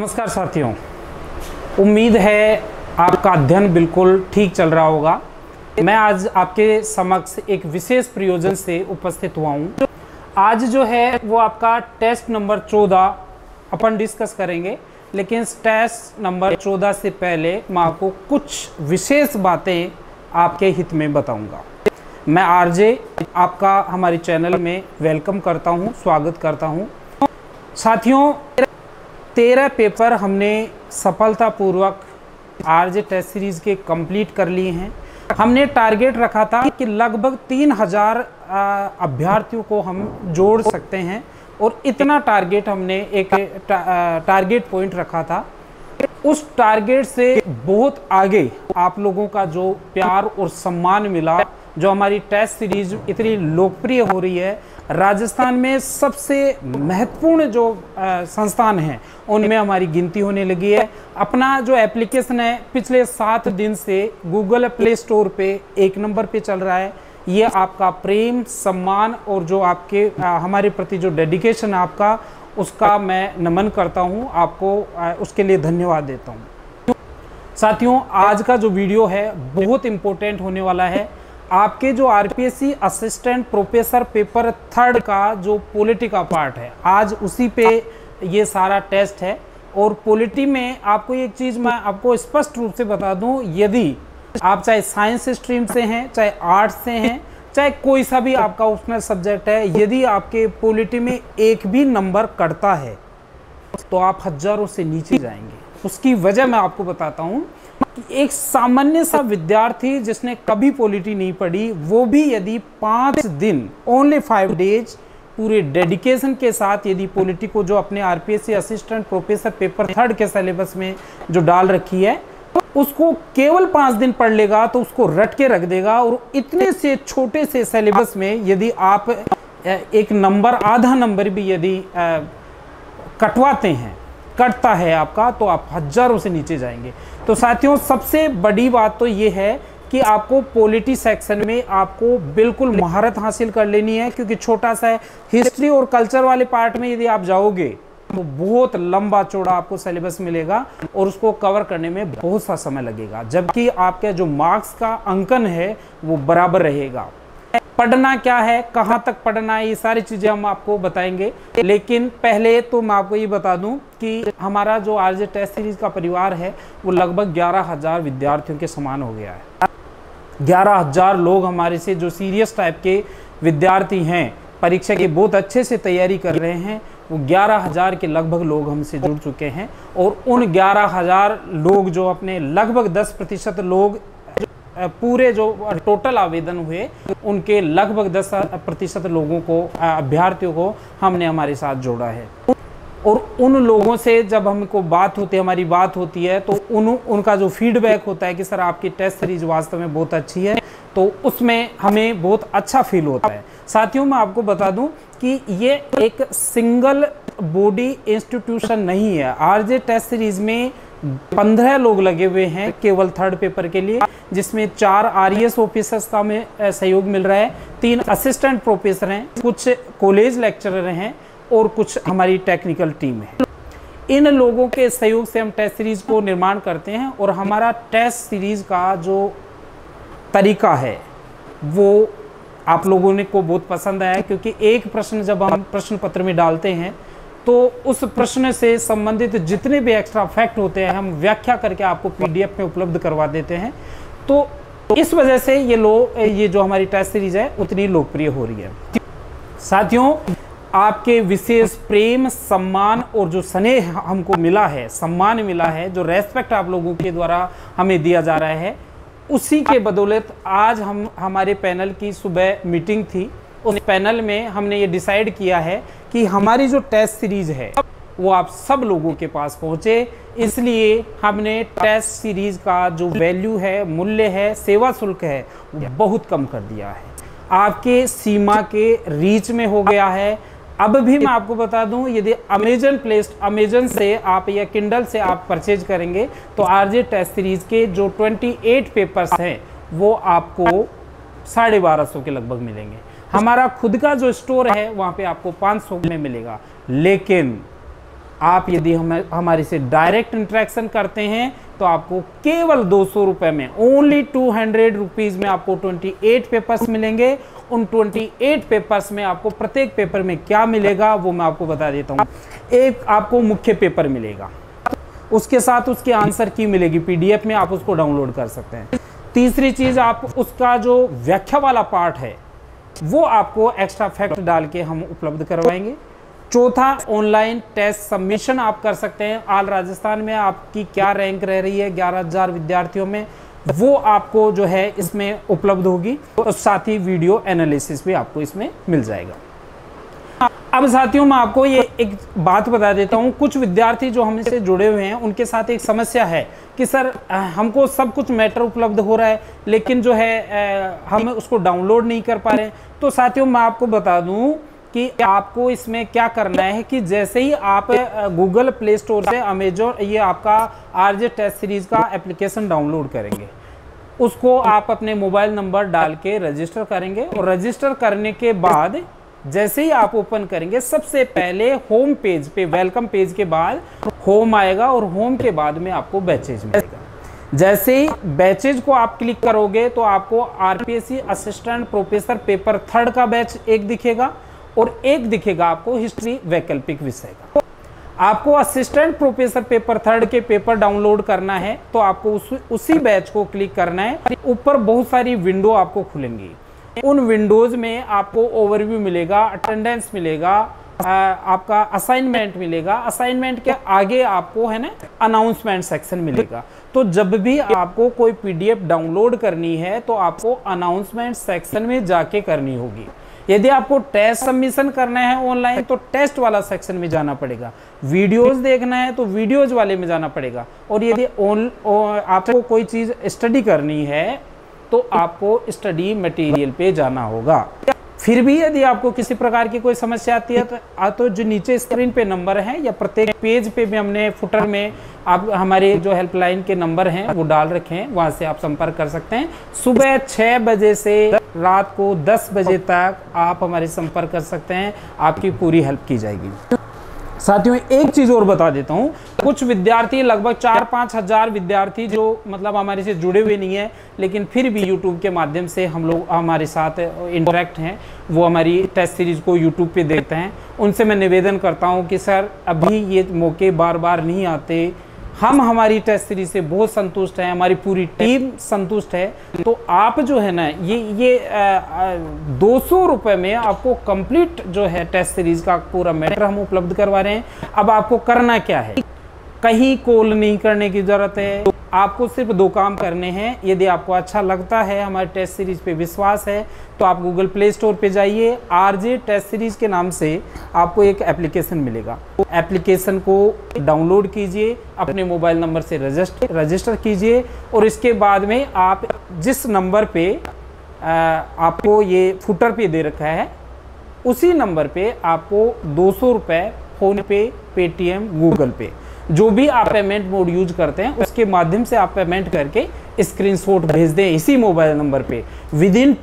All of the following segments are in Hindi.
नमस्कार साथियों, उम्मीद है आपका अध्ययन बिल्कुल ठीक चल रहा होगा। मैं आज आपके समक्ष एक विशेष प्रयोजन से उपस्थित हुआ हूँ। आज जो है वो आपका टेस्ट नंबर 14 अपन डिस्कस करेंगे, लेकिन इस टेस्ट नंबर 14 से पहले मैं आपको कुछ विशेष बातें आपके हित में बताऊंगा। मैं आरजे आपका हमारे चैनल में वेलकम करता हूं, स्वागत करता हूं। साथियों, 13 पेपर हमने सफलतापूर्वक आरजे टेस्ट सीरीज़ के कंप्लीट कर लिए हैं। हमने टारगेट रखा था कि लगभग 3000 अभ्यर्थियों को हम जोड़ सकते हैं और इतना टारगेट हमने एक टारगेट पॉइंट रखा था। उस टारगेट से बहुत आगे आप लोगों का जो प्यार और सम्मान मिला, जो हमारी टेस्ट सीरीज इतनी लोकप्रिय हो रही है, राजस्थान में सबसे महत्वपूर्ण जो संस्थान हैं उनमें हमारी गिनती होने लगी है। अपना जो एप्लीकेशन है पिछले 7 दिन से गूगल प्ले स्टोर पे 1 नंबर पे चल रहा है। ये आपका प्रेम, सम्मान और जो आपके हमारे प्रति जो डेडिकेशन है आपका, उसका मैं नमन करता हूँ, आपको उसके लिए धन्यवाद देता हूँ। साथियों, आज का जो वीडियो है बहुत इम्पोर्टेंट होने वाला है। आपके जो आरपीएससी असिस्टेंट प्रोफेसर पेपर 3 का जो पॉलिटी का पार्ट है, आज उसी पे ये सारा टेस्ट है। और पॉलिटी में आपको एक चीज़ मैं आपको स्पष्ट रूप से बता दूं, यदि आप चाहे साइंस स्ट्रीम से हैं, चाहे आर्ट्स से हैं, चाहे कोई सा भी आपका ऑप्शनल सब्जेक्ट है, यदि आपके पॉलिटी में एक भी नंबर कटता है तो आप हजारों से नीचे जाएंगे। उसकी वजह मैं आपको बताता हूँ कि एक सामान्य सा विद्यार्थी जिसने कभी पॉलिटी नहीं पढ़ी, वो भी यदि 5 दिन, ओनली 5 डेज पूरे डेडिकेशन के साथ यदि पॉलिटी को जो अपने आरपीएससी असिस्टेंट प्रोफेसर पेपर 3 के सिलेबस में जो डाल रखी है, उसको केवल 5 दिन पढ़ लेगा तो उसको रट के रख देगा। और इतने से छोटे से सिलेबस में यदि आप एक नंबर, आधा नंबर भी यदि कटवाते हैं, कटता है आपका, तो आप हजारों से नीचे जाएंगे। तो साथियों, सबसे बड़ी बात तो ये है कि आपको पॉलिटी सेक्शन में आपको बिल्कुल महारत हासिल कर लेनी है, क्योंकि छोटा सा है। हिस्ट्री और कल्चर वाले पार्ट में यदि आप जाओगे तो बहुत लंबा चौड़ा आपको सिलेबस मिलेगा और उसको कवर करने में बहुत सा समय लगेगा, जबकि आपके जो मार्क्स का अंकन है वो बराबर रहेगा। पढ़ना क्या है, कहाँ तक पढ़ना है, ये सारी चीज़ें हम आपको बताएंगे। लेकिन पहले तो मैं आपको ये बता दूं कि हमारा जो आरजे टेस्ट सीरीज का परिवार है वो लगभग 11,000 विद्यार्थियों के समान हो गया है। 11,000 लोग हमारे से जो सीरियस टाइप के विद्यार्थी हैं, परीक्षा की बहुत अच्छे से तैयारी कर रहे हैं, वो 11,000 के लगभग लोग हमसे जुड़ चुके हैं। और उन 11,000 लोग जो अपने लगभग 10% लोग, पूरे जो टोटल आवेदन हुए उनके लगभग 10% लोगों को, अभ्यर्थियों को हमने हमारे साथ जोड़ा है। और उन लोगों से जब हमको बात होती है, हमारी बात होती है, तो उनका जो फीडबैक होता है कि सर आपकी टेस्ट सीरीज वास्तव में बहुत अच्छी है, तो उसमें हमें बहुत अच्छा फील होता है। साथियों, मैं आपको बता दूं कि ये एक सिंगल बॉडी इंस्टीट्यूशन नहीं है। आरजे टेस्ट सीरीज में 15 लोग लगे हुए हैं केवल 3rd पेपर के लिए, जिसमें 4 आरएएस ऑफिसर्स का में सहयोग मिल रहा है, 3 असिस्टेंट प्रोफेसर हैं, कुछ कॉलेज लेक्चरर हैं और कुछ हमारी टेक्निकल टीम है। इन लोगों के सहयोग से हम टेस्ट सीरीज को निर्माण करते हैं। और हमारा टेस्ट सीरीज का जो तरीका है वो आप लोगों ने को बहुत पसंद आया, क्योंकि एक प्रश्न जब हम प्रश्न पत्र में डालते हैं तो उस प्रश्न से संबंधित जितने भी एक्स्ट्रा फैक्ट होते हैं हम व्याख्या करके आपको पीडीएफ में उपलब्ध करवा देते हैं। तो इस वजह से ये जो हमारी टेस्ट सीरीज है उतनी लोकप्रिय हो रही है। साथियों, आपके विशेष प्रेम, सम्मान और जो स्नेह हमको मिला है, सम्मान मिला है, जो रेस्पेक्ट आप लोगों के द्वारा हमें दिया जा रहा है, उसी के बदौलत आज हमारे पैनल की सुबह मीटिंग थी। उस पैनल में हमने ये डिसाइड किया है कि हमारी जो टेस्ट सीरीज है वो आप सब लोगों के पास पहुंचे। इसलिए हमने टेस्ट सीरीज का जो वैल्यू है, मूल्य है, सेवा शुल्क है, वो बहुत कम कर दिया है, आपके सीमा के रीच में हो गया है। अब भी मैं आपको बता दूं, यदि अमेजन से आप या किंडल से आप परचेज करेंगे तो आरजे टेस्ट सीरीज के जो 28 पेपर्स हैं वो आपको 1250 के लगभग मिलेंगे। हमारा खुद का जो स्टोर है वहाँ पे आपको 500 में मिलेगा। लेकिन आप यदि हमारे से डायरेक्ट इंटरेक्शन करते हैं तो आपको केवल 200 रुपये में, ओनली 200 रुपीज़ में आपको 28 पेपर्स मिलेंगे। उन 28 पेपर्स में आपको प्रत्येक पेपर में क्या मिलेगा वो मैं आपको बता देता हूँ। एक आपको मुख्य पेपर मिलेगा, उसके साथ उसके आंसर की मिलेगी PDF में, आप उसको डाउनलोड कर सकते हैं। तीसरी चीज़, आप उसका जो व्याख्या वाला पार्ट है वो आपको एक्स्ट्रा फैक्ट डाल के हम उपलब्ध करवाएंगे। चौथा, ऑनलाइन टेस्ट सबमिशन आप कर सकते हैं। ऑल राजस्थान में आपकी क्या रैंक रह रही है 11,000 विद्यार्थियों में, वो आपको जो है इसमें उपलब्ध होगी। और साथ ही वीडियो एनालिसिस भी आपको इसमें मिल जाएगा। अब साथियों, मैं आपको ये एक बात बता देता हूँ। कुछ विद्यार्थी जो हमसे जुड़े हुए हैं उनके साथ एक समस्या है कि सर हमको सब कुछ मैटर उपलब्ध हो रहा है लेकिन जो है हम उसको डाउनलोड नहीं कर पा रहे हैं। तो साथियों, मैं आपको बता दूं कि आपको इसमें क्या करना है कि जैसे ही आप गूगल प्ले स्टोर से अमेजोन ये आपका RJ टेस्ट सीरीज का एप्लीकेशन डाउनलोड करेंगे, उसको आप अपने मोबाइल नंबर डाल के रजिस्टर करेंगे। और रजिस्टर करने के बाद जैसे ही आप ओपन करेंगे, सबसे पहले होम पेज पे, वेलकम पेज के बाद होम आएगा और होम के बाद में आपको बैचेज मिलेगा। जैसे ही बैचेज को आप क्लिक करोगे तो आपको RPSC असिस्टेंट प्रोफेसर पेपर 3 का बैच एक दिखेगा और एक दिखेगा आपको हिस्ट्री वैकल्पिक विषय का। आपको असिस्टेंट प्रोफेसर पेपर 3 के पेपर डाउनलोड करना है तो आपको उसी बैच को क्लिक करना है। ऊपर बहुत सारी विंडो आपको खुलेंगी, उन विंडोज में आपको ओवरव्यू मिलेगा, अटेंडेंस मिलेगा, आपका असाइनमेंट मिलेगा। असाइनमेंट के आगे आपको है ना अनाउंसमेंट सेक्शन मिलेगा। तो जब भी आपको कोई PDF डाउनलोड करनी है तो आपको अनाउंसमेंट सेक्शन में जाके करनी होगी। यदि आपको टेस्ट सबमिशन करना है ऑनलाइन तो टेस्ट वाला सेक्शन में जाना पड़ेगा। वीडियोस देखना है तो वीडियोस वाले में जाना पड़ेगा। और यदि आपको कोई चीज़ स्टडी करनी है तो आपको स्टडी मटेरियल पे जाना होगा। फिर भी यदि आपको किसी प्रकार की कोई समस्या आती है तो जो नीचे स्क्रीन पे नंबर है या प्रत्येक पेज पे भी हमने फुटर में आप हमारे जो हेल्पलाइन के नंबर हैं वो डाल रखे हैं, वहां से आप संपर्क कर सकते हैं। सुबह 6 बजे से रात को 10 बजे तक आप हमारे संपर्क कर सकते हैं, आपकी पूरी हेल्प की जाएगी। साथियों, एक चीज और बता देता हूं, कुछ विद्यार्थी लगभग 4-5 हजार विद्यार्थी जो मतलब हमारे से जुड़े हुए नहीं है लेकिन फिर भी यूट्यूब के माध्यम से हम लोग हमारे साथ इंटरेक्ट हैं, वो हमारी टेस्ट सीरीज को यूट्यूब पे देखते हैं। उनसे मैं निवेदन करता हूं कि सर अभी ये मौके बार बार नहीं आते, हम हमारी टेस्ट सीरीज से बहुत संतुष्ट हैं, हमारी पूरी टीम संतुष्ट है। तो आप जो है ना ये 200 रुपये में आपको कंप्लीट जो है टेस्ट सीरीज का पूरा मैटर हम उपलब्ध करवा रहे हैं। अब आपको करना क्या है, कहीं कॉल नहीं करने की ज़रूरत है, आपको सिर्फ 2 काम करने हैं। यदि आपको अच्छा लगता है, हमारे टेस्ट सीरीज पे विश्वास है, तो आप गूगल प्ले स्टोर पे जाइए, RJ टेस्ट सीरीज के नाम से आपको एक एप्लीकेशन मिलेगा। एप्लीकेशन को डाउनलोड कीजिए, अपने मोबाइल नंबर से रजिस्टर कीजिए और इसके बाद में आप जिस नंबर पे आपको ये फुटर पे दे रखा है उसी नंबर पे आपको 200 रुपये फ़ोनपे, पेटीएम, गूगल पे जो भी आप पेमेंट मोड यूज करते हैं उसके माध्यम से आप पेमेंट करके स्क्रीनशॉट भेज दें इसी मोबाइल नंबर पे। विदिन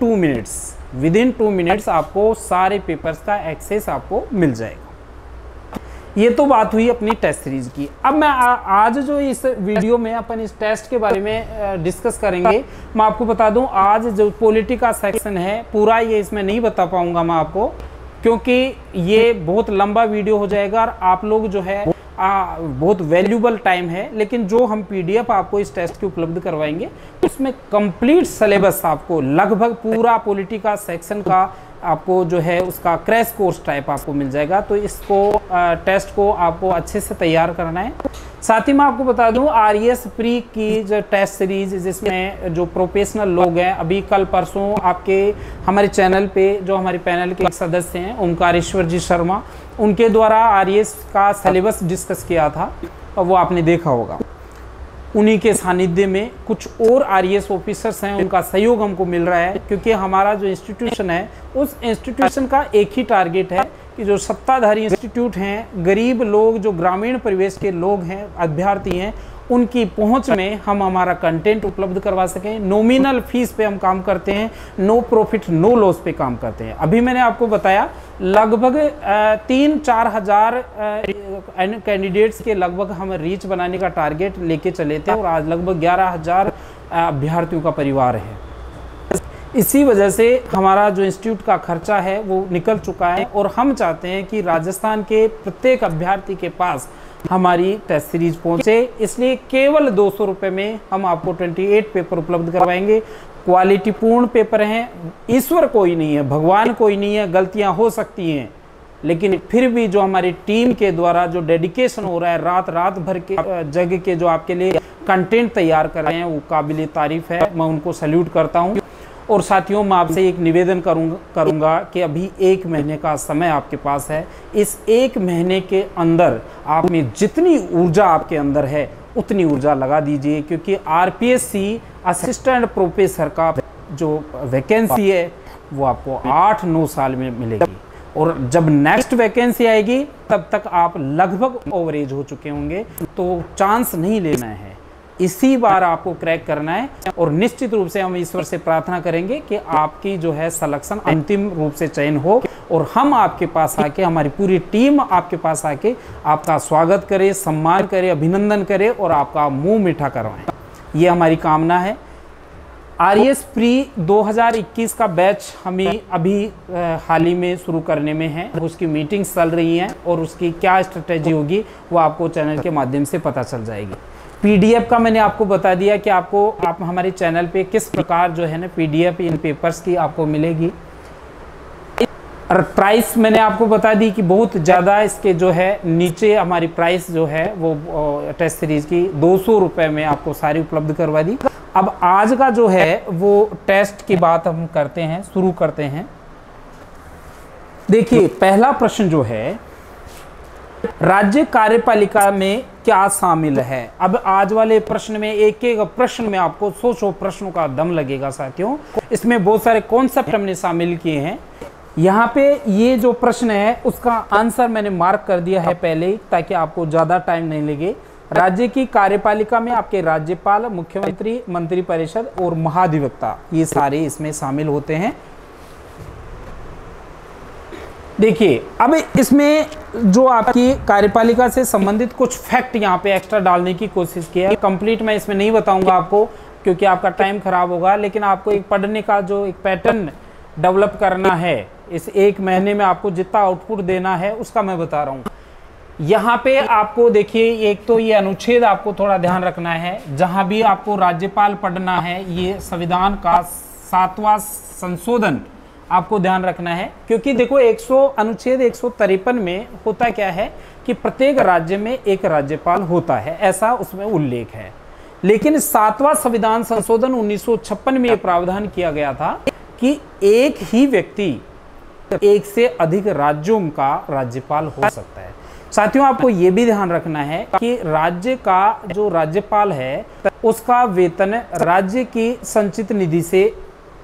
2 मिनट्स आपको सारे पेपर्स का एक्सेस आपको मिल जाएगा। ये तो बात हुई अपनी टेस्ट सीरीज की। अब मैं आज जो इस वीडियो में अपन इस टेस्ट के बारे में डिस्कस करेंगे, मैं आपको बता दूं आज जो पॉलिटी का सेक्शन है पूरा ये इसमें नहीं बता पाऊंगा मैं आपको, क्योंकि ये बहुत लंबा वीडियो हो जाएगा और आप लोग जो है बहुत वैल्यूबल टाइम है। लेकिन जो हम PDF आपको इस टेस्ट की उपलब्ध करवाएंगे उसमें कंप्लीट सिलेबस आपको लगभग पूरा पॉलिटी का सेक्शन का आपको जो है उसका क्रैश कोर्स टाइप आपको मिल जाएगा। तो इसको टेस्ट को आपको अच्छे से तैयार करना है। साथ ही मैं आपको बता दूं RES प्री की जो टेस्ट सीरीज जिसमें जो प्रोफेशनल लोग हैं, अभी कल परसों आपके हमारे चैनल पे जो हमारे पैनल के एक सदस्य हैं ओमकारेश्वर जी शर्मा, उनके द्वारा RES का सिलेबस डिस्कस किया था और वो आपने देखा होगा। उन्हीं के सानिध्य में कुछ और RES ऑफिसर्स हैं, उनका सहयोग हमको मिल रहा है, क्योंकि हमारा जो इंस्टीट्यूशन है उस इंस्टीट्यूशन का एक ही टारगेट है कि जो सत्ताधारी इंस्टीट्यूट हैं, गरीब लोग जो ग्रामीण परिवेश के लोग हैं, अभ्यर्थी हैं, उनकी पहुंच में हम हमारा कंटेंट उपलब्ध करवा सकें। नॉमिनल फीस पे हम काम करते हैं, नो प्रॉफिट नो लॉस पे काम करते हैं। अभी मैंने आपको बताया लगभग 3-4 हज़ार कैंडिडेट्स के लगभग हम रीच बनाने का टारगेट लेके चले थे और आज लगभग 11,000 अभ्यर्थियों का परिवार है। इसी वजह से हमारा जो इंस्टीट्यूट का खर्चा है वो निकल चुका है और हम चाहते हैं कि राजस्थान के प्रत्येक अभ्यर्थी के पास हमारी टेस्ट सीरीज पहुंचे। इसलिए केवल 200 रुपये में हम आपको 28 पेपर उपलब्ध करवाएंगे। क्वालिटीपूर्ण पेपर हैं। ईश्वर कोई नहीं है, भगवान कोई नहीं है, गलतियां हो सकती हैं, लेकिन फिर भी जो हमारी टीम के द्वारा जो डेडिकेशन हो रहा है, रात भर के जग के जो आपके लिए कंटेंट तैयार कर रहे हैं वो काबिल तारीफ है। मैं उनको सैल्यूट करता हूँ। और साथियों, मैं आपसे एक निवेदन करूंगा कि अभी 1 महीने का समय आपके पास है। इस 1 महीने के अंदर आप में जितनी ऊर्जा आपके अंदर है उतनी ऊर्जा लगा दीजिए, क्योंकि आरपीएससी असिस्टेंट प्रोफेसर का जो वैकेंसी है वो आपको 8-9 साल में मिलेगी और जब नेक्स्ट वैकेंसी आएगी तब तक आप लगभग ओवरेज हो चुके होंगे। तो चांस नहीं लेना है, इसी बार आपको क्रैक करना है और निश्चित रूप से हम ईश्वर से प्रार्थना करेंगे कि आपकी जो है सिलेक्शन अंतिम रूप से चयन हो और हम आपके पास आके, हमारी पूरी टीम आपके पास आके आपका स्वागत करे, सम्मान करे, अभिनंदन करे और आपका मुंह मीठा करवाएं। ये हमारी कामना है। आरएस प्री 2021 का बैच हमें अभी हाल ही में शुरू करने में है। उसकी मीटिंग्स चल रही हैं और उसकी क्या स्ट्रेटेजी होगी वो आपको चैनल के माध्यम से पता चल जाएगी। पीडीएफ का मैंने आपको बता दिया कि आप हमारे चैनल पे किस प्रकार जो है ना पीडीएफ इन पेपर्स की आपको मिलेगी। और प्राइस मैंने आपको बता दी कि बहुत ज़्यादा इसके जो है नीचे हमारी प्राइस जो है वो टेस्ट सीरीज़ की 200 रुपये में आपको सारी उपलब्ध करवा दी। अब आज का जो है वो टेस्ट की बात हम करते हैं, शुरू करते हैं। देखिए, पहला प्रश्न जो है, राज्य कार्यपालिका में क्या शामिल है। अब आज वाले प्रश्न में एक एक प्रश्न में आपको 100 प्रश्नों का दम लगेगा साथियों। इसमें बहुत सारे कॉन्सेप्ट हमने शामिल किए हैं। यहाँ पे ये जो प्रश्न है उसका आंसर मैंने मार्क कर दिया है पहले, ताकि आपको ज़्यादा टाइम नहीं लगे। राज्य की कार्यपालिका में आपके राज्यपाल, मुख्यमंत्री, मंत्रिपरिषद और महाधिवक्ता ये सारे इसमें शामिल होते हैं। देखिए, अब इसमें जो आपकी कार्यपालिका से संबंधित कुछ फैक्ट यहाँ पे एक्स्ट्रा डालने की कोशिश की है। कंप्लीट मैं इसमें नहीं बताऊंगा आपको क्योंकि आपका टाइम खराब होगा, लेकिन आपको एक पढ़ने का जो एक पैटर्न डेवलप करना है, इस 1 महीने में आपको जितना आउटपुट देना है उसका मैं बता रहा हूँ। यहाँ पे आपको देखिए, एक तो ये अनुच्छेद आपको थोड़ा ध्यान रखना है। जहाँ भी आपको राज्यपाल पढ़ना है, ये संविधान का 7वां संशोधन आपको ध्यान रखना है, क्योंकि देखो अनुच्छेद 153 में होता क्या है कि प्रत्येक राज्य में एक राज्यपाल होता है, ऐसा उसमें उल्लेख है। लेकिन 7वां संविधान संशोधन 1956 में यह प्रावधान किया गया था कि एक ही व्यक्ति एक से अधिक राज्यों का राज्यपाल हो सकता है। साथियों, आपको यह भी ध्यान रखना है कि राज्य का जो राज्यपाल है उसका वेतन राज्य की संचित निधि से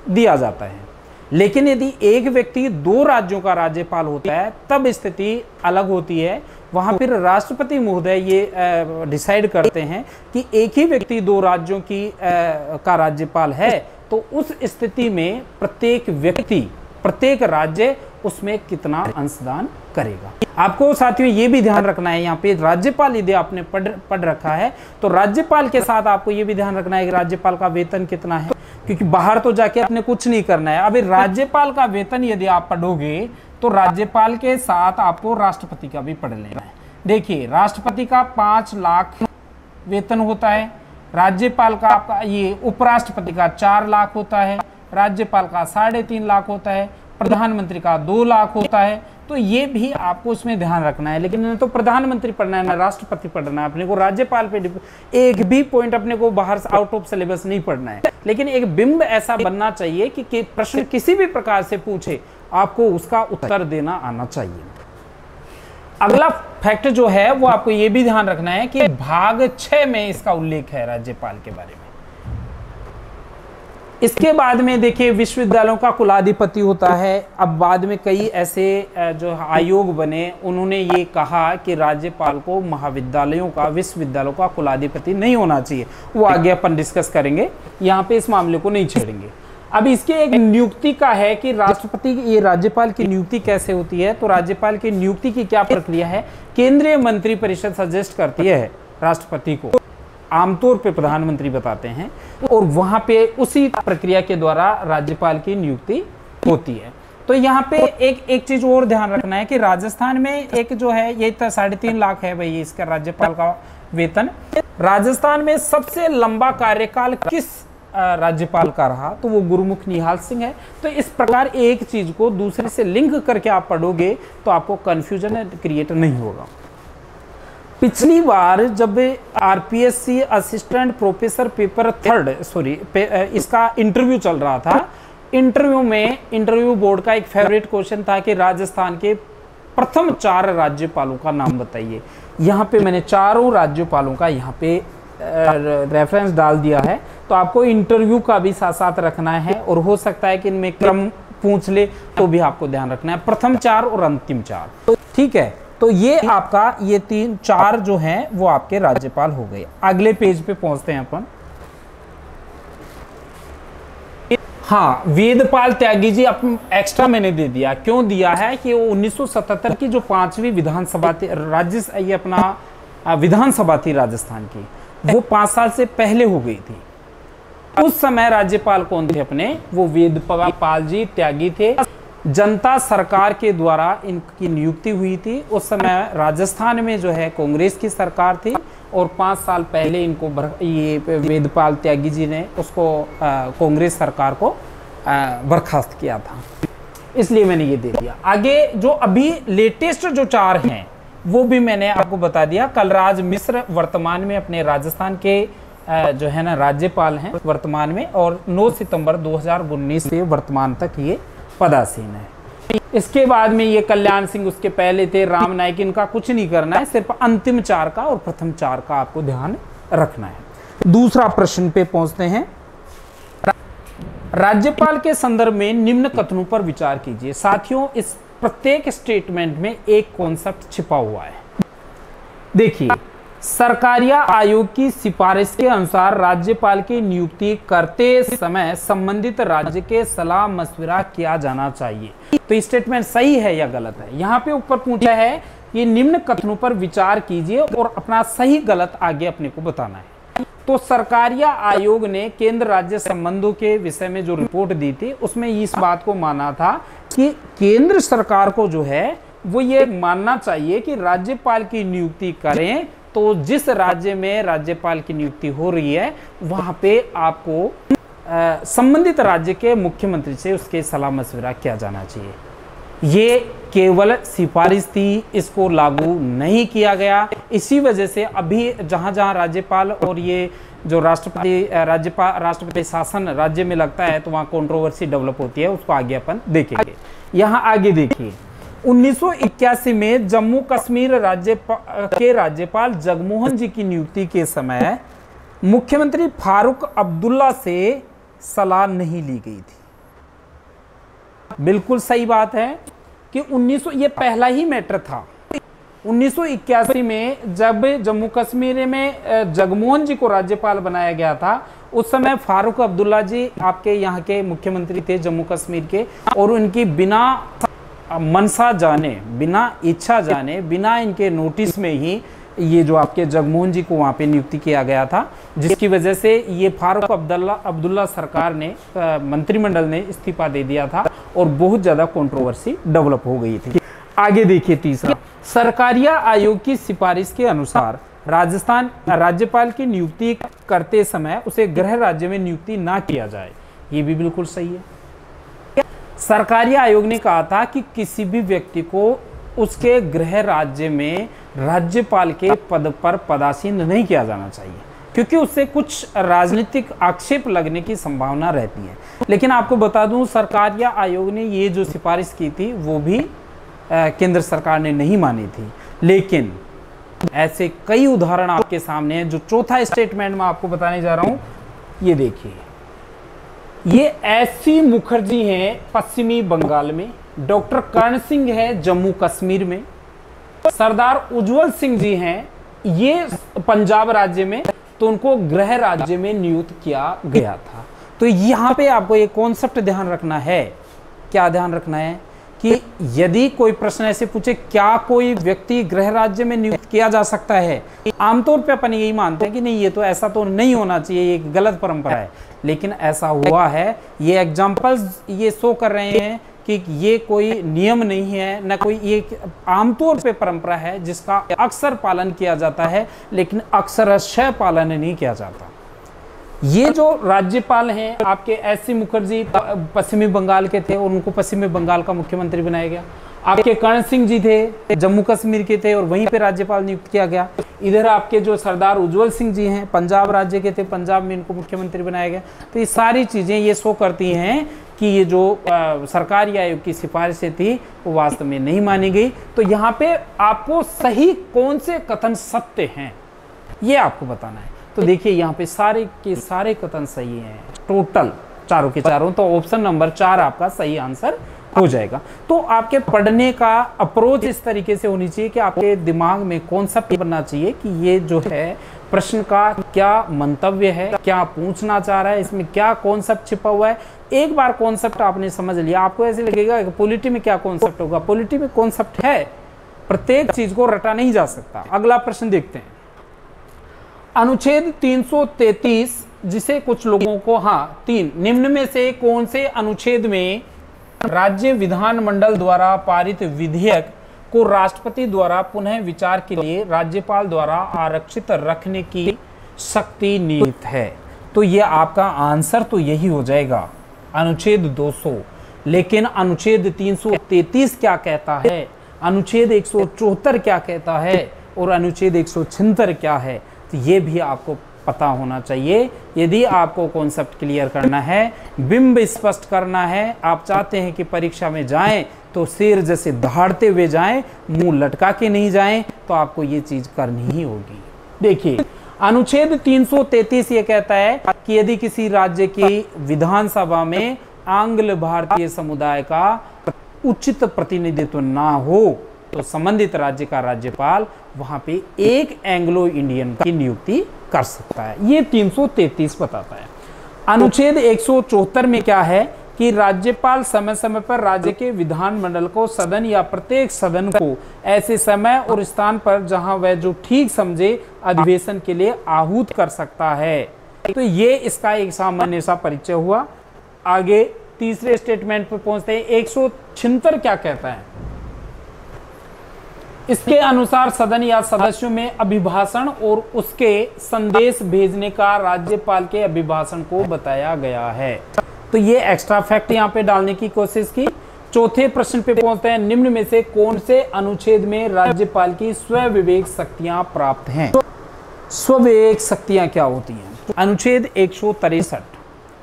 दिया जाता है। लेकिन यदि एक व्यक्ति 2 राज्यों का राज्यपाल होता है तब स्थिति अलग होती है। वहां फिर राष्ट्रपति महोदय ये डिसाइड करते हैं कि एक ही व्यक्ति 2 राज्यों की का राज्यपाल है, तो उस स्थिति में प्रत्येक व्यक्ति, प्रत्येक राज्य उसमें कितना अंशदान करेगा। आपको साथियों ये भी ध्यान रखना है, यहाँ पे राज्यपाल यदि आपने पढ़ रखा है तो राज्यपाल के साथ आपको ये भी ध्यान रखना है कि राज्यपाल का वेतन कितना है, क्योंकि बाहर तो जाके आपने कुछ नहीं करना है। अभी राज्यपाल का वेतन यदि आप पढ़ोगे तो राज्यपाल के साथ आपको राष्ट्रपति का भी पढ़ लेना है। देखिए, राष्ट्रपति का 5 लाख वेतन होता है, राज्यपाल का आपका ये उपराष्ट्रपति का 4 लाख होता है, राज्यपाल का 3.5 लाख होता है, प्रधानमंत्री का 2 लाख होता है। तो ये भी आपको उसमें ध्यान रखना है। लेकिन न तो प्रधानमंत्री पढ़ना है ना राष्ट्रपति पढ़ना है, अपने को राज्यपाल पे एक भी पॉइंट अपने को बाहर से आउट ऑफ सिलेबस नहीं पढ़ना है। लेकिन एक बिंब ऐसा बनना चाहिए कि प्रश्न किसी भी प्रकार से पूछे आपको उसका उत्तर देना आना चाहिए। अगला फैक्ट जो है वो आपको ये भी ध्यान रखना है कि भाग 6 में इसका उल्लेख है राज्यपाल के बारे में। इसके बाद में देखिए विश्वविद्यालयों का कुलाधिपति होता है। अब बाद में कई ऐसे जो आयोग बने, उन्होंने ये कहा कि राज्यपाल को महाविद्यालयों का, विश्वविद्यालयों का कुलाधिपति नहीं होना चाहिए। वो आगे अपन डिस्कस करेंगे, यहाँ पे इस मामले को नहीं छेड़ेंगे। अब इसके एक नियुक्ति का है कि राष्ट्रपति, ये राज्यपाल की नियुक्ति कैसे होती है। तो राज्यपाल की नियुक्ति की क्या प्रक्रिया है, केंद्रीय मंत्रिपरिषद सजेस्ट करती है राष्ट्रपति को, आमतौर पे प्रधानमंत्री बताते हैं, और वहां पे उसी प्रक्रिया के द्वारा राज्यपाल की नियुक्ति होती है। तो यहाँ पे एक चीज और ध्यान रखना है कि राजस्थान में एक जो है ये 3.5 लाख है भाई इसका राज्यपाल का वेतन। राजस्थान में सबसे लंबा कार्यकाल किस राज्यपाल का रहा, तो वो गुरुमुख निहाल सिंह है। तो इस प्रकार एक चीज को दूसरे से लिंक करके आप पढ़ोगे तो आपको कंफ्यूजन क्रिएट नहीं होगा। पिछली बार जब आरपीएससी असिस्टेंट प्रोफेसर पेपर 3 इसका इंटरव्यू चल रहा था, इंटरव्यू बोर्ड का एक फेवरेट क्वेश्चन था कि राजस्थान के प्रथम 4 राज्यपालों का नाम बताइए। यहाँ पे मैंने चारों राज्यपालों का यहाँ पे रेफरेंस डाल दिया है। तो आपको इंटरव्यू का भी साथ साथ रखना है, और हो सकता है कि इनमें क्रम पूछ ले तो भी आपको ध्यान रखना है, प्रथम 4 और अंतिम 4। ठीक है, तो ये आपका ये 3-4 जो हैं वो आपके राज्यपाल हो गए। अगले पेज पे पहुंचते हैं अपन। हाँ, वेदपाल त्यागी जी एक्स्ट्रा मैंने दे दिया। क्यों दिया है कि वो 1977 की जो 5वीं विधानसभा थी, ये अपना विधानसभा थी राजस्थान की, वो 5 साल से पहले हो गई थी। उस समय राज्यपाल कौन थे अपने, वो वेदपाल जी त्यागी थे। जनता सरकार के द्वारा इनकी नियुक्ति हुई थी। उस समय राजस्थान में जो है कांग्रेस की सरकार थी, और 5 साल पहले इनको ये वेदपाल त्यागी जी ने उसको कांग्रेस सरकार को बर्खास्त किया था, इसलिए मैंने ये दे दिया। आगे जो अभी लेटेस्ट जो 4 हैं वो भी मैंने आपको बता दिया। कलराज मिश्र वर्तमान में अपने राजस्थान के जो है ना राज्यपाल हैं वर्तमान में, और 9 सितंबर 2019 से वर्तमान तक ये पदासीन है। इसके बाद में ये कल्याण सिंह उसके पहले थे, राम नाईक, इनका कुछ नहीं करना है, सिर्फ अंतिम 4 का और प्रथम 4 का आपको ध्यान रखना है। दूसरा प्रश्न पे पहुंचते हैं। राज्यपाल के संदर्भ में निम्न कथनों पर विचार कीजिए। साथियों, इस प्रत्येक स्टेटमेंट में एक कॉन्सेप्ट छिपा हुआ है। देखिए, सरकारिया आयोग की सिफारिश के अनुसार राज्यपाल की नियुक्ति करते समय संबंधित राज्य के सलाह मशविरा किया जाना चाहिए। तो स्टेटमेंट सही है या गलत है? यहाँ पे ऊपर पूछा है कि निम्न कथनों पर विचार कीजिए और अपना सही गलत आगे अपने को बताना है। तो सरकारिया आयोग ने केंद्र राज्य संबंधों के विषय में जो रिपोर्ट दी थी, उसमें इस बात को माना था कि केंद्र सरकार को जो है वो ये मानना चाहिए कि राज्यपाल की नियुक्ति करें, तो जिस राज्य में राज्यपाल की नियुक्ति हो रही है वहां पे आपको संबंधित राज्य के मुख्यमंत्री से उसके सलाह मशविरा किया जाना चाहिए। ये केवल सिफारिश थी, इसको लागू नहीं किया गया। इसी वजह से अभी जहां जहां राज्यपाल और ये जो राष्ट्रपति शासन राज्य में लगता है तो वहां कंट्रोवर्सी डेवलप होती है, उसको आगे अपन देखेंगे। यहाँ आगे देखिए, 1981 में जम्मू कश्मीर के राज्यपाल जगमोहन जी की नियुक्ति के समय मुख्यमंत्री फारूक अब्दुल्ला से सलाह नहीं ली गई थी। बिल्कुल सही बात है कि ये पहला ही मैटर था। 1981 में जब जम्मू कश्मीर में जगमोहन जी को राज्यपाल बनाया गया था, उस समय फारूक अब्दुल्ला जी आपके यहाँ के मुख्यमंत्री थे जम्मू कश्मीर के, और उनकी बिना मनसा जाने, बिना इच्छा जाने, बिना इनके नोटिस में ही ये जो आपके जगमोहन जी को वहाँ पे नियुक्ति किया गया था, जिसकी वजह से ये फारूक अब्दुल्ला सरकार ने मंत्रिमंडल ने इस्तीफा दे दिया था और बहुत ज़्यादा कंट्रोवर्सी डेवलप हो गई थी। आगे देखिए तीसरा, सरकारिया आयोग की सिफारिश के अनुसार राजस्थान राज्यपाल की नियुक्ति करते समय उसे गृह राज्य में नियुक्ति ना किया जाए। ये भी बिल्कुल सही है। सरकारिया आयोग ने कहा था कि किसी भी व्यक्ति को उसके गृह राज्य में राज्यपाल के पद पर पदासीन नहीं किया जाना चाहिए, क्योंकि उससे कुछ राजनीतिक आक्षेप लगने की संभावना रहती है। लेकिन आपको बता दूं, सरकारिया आयोग ने ये जो सिफारिश की थी वो भी केंद्र सरकार ने नहीं मानी थी। लेकिन ऐसे कई उदाहरण आपके सामने हैं। जो चौथा स्टेटमेंट मैं आपको बताने जा रहा हूं, ये देखिए, ये एस.सी. मुखर्जी हैं पश्चिमी बंगाल में, डॉक्टर कर्ण सिंह है जम्मू कश्मीर में, सरदार उज्जवल सिंह जी हैं ये पंजाब राज्य में, तो उनको गृह राज्य में नियुक्त किया गया था। तो यहाँ पे आपको एक कॉन्सेप्ट ध्यान रखना है, क्या ध्यान रखना है कि यदि कोई प्रश्न ऐसे पूछे क्या कोई व्यक्ति गृह राज्य में नियुक्त किया जा सकता है, आमतौर पे अपन यही मानते हैं कि नहीं ये तो ऐसा तो नहीं होना चाहिए, ये एक गलत परंपरा है, लेकिन ऐसा हुआ है। ये एग्जाम्पल्स ये शो कर रहे हैं कि ये कोई नियम नहीं है, न कोई ये आमतौर पे परंपरा है जिसका अक्सर पालन किया जाता है, लेकिन अक्सरशः पालन नहीं किया जाता। ये जो राज्यपाल हैं आपके एस.सी. मुखर्जी पश्चिमी बंगाल के थे और उनको पश्चिमी बंगाल का मुख्यमंत्री बनाया गया। आपके कर्ण सिंह जी थे जम्मू कश्मीर के थे और वहीं पे राज्यपाल नियुक्त किया गया। इधर आपके जो सरदार उज्जवल सिंह जी हैं पंजाब राज्य के थे, पंजाब में इनको मुख्यमंत्री बनाया गया। तो ये सारी चीजें ये शो करती हैं कि ये जो सरकारी आयोग की सिफारिशें थी वो वास्तव में नहीं मानी गई। तो यहाँ पे आपको सही कौन से कथन सत्य हैं ये आपको बताना है। तो देखिए यहाँ पे सारे के सारे कथन सही हैं, टोटल चारों के चारों, तो ऑप्शन नंबर 4 आपका सही आंसर हो जाएगा। तो आपके पढ़ने का अप्रोच इस तरीके से होनी चाहिए कि आपके दिमाग में कॉन्सेप्ट बनना चाहिए कि ये जो है प्रश्न का क्या मंतव्य है, क्या पूछना चाह रहा है, इसमें क्या कॉन्सेप्ट छिपा हुआ है। एक बार कॉन्सेप्ट आपने समझ लिया, आपको ऐसे लगेगा कि पॉलिटी में क्या कॉन्सेप्ट होगा। पॉलिटी में कॉन्सेप्ट है, प्रत्येक चीज को रटा नहीं जा सकता। अगला प्रश्न देखते हैं, अनुच्छेद 333 जिसे कुछ लोगों को 3 निम्न में से कौन से अनुच्छेद में राज्य विधानमंडल द्वारा पारित विधेयक को राष्ट्रपति द्वारा पुनः विचार के लिए राज्यपाल द्वारा आरक्षित रखने की शक्ति निहित है। तो ये आपका आंसर तो यही हो जाएगा, अनुच्छेद 200। लेकिन अनुच्छेद 333 क्या कहता है, अनुच्छेद 174 क्या कहता है और अनुच्छेद 176 क्या है, तो ये भी आपको पता होना चाहिए। यदि आपको कॉन्सेप्ट क्लियर करना है, बिंब स्पष्ट करना है, आप चाहते हैं कि परीक्षा में जाएं तो शेर जैसे दहाड़ते हुए जाएं, मुंह लटका के नहीं जाएं, तो आपको ये चीज करनी ही होगी। देखिए अनुच्छेद 333 ये कहता है कि यदि किसी राज्य की विधानसभा में आंग्ल भारतीय समुदाय का उचित प्रतिनिधित्व ना हो तो संबंधित राज्य का राज्यपाल वहां पे एक एंग्लो इंडियन की नियुक्ति कर सकता है। ये 333 बताता है। अनुच्छेद 174 में क्या है कि राज्यपाल समय समय पर राज्य के विधानमंडल को, सदन या प्रत्येक सदन को ऐसे समय और स्थान पर जहां वह जो ठीक समझे अधिवेशन के लिए आहूत कर सकता है। तो ये इसका एक सामान्य सा परिचय हुआ। आगे तीसरे स्टेटमेंट पर पहुंचते हैं। 176 क्या कहता है, इसके अनुसार सदन या सदस्यों में अभिभाषण और उसके संदेश भेजने का राज्यपाल के अभिभाषण को बताया गया है। तो ये एक्स्ट्रा फैक्ट यहाँ पे डालने की कोशिश की। चौथे प्रश्न पे पहुंचते हैं, निम्न में से कौन से अनुच्छेद में राज्यपाल की स्वविवेक शक्तियां प्राप्त हैं। स्वविवेक शक्तियां क्या होती हैं? अनुच्छेद 163,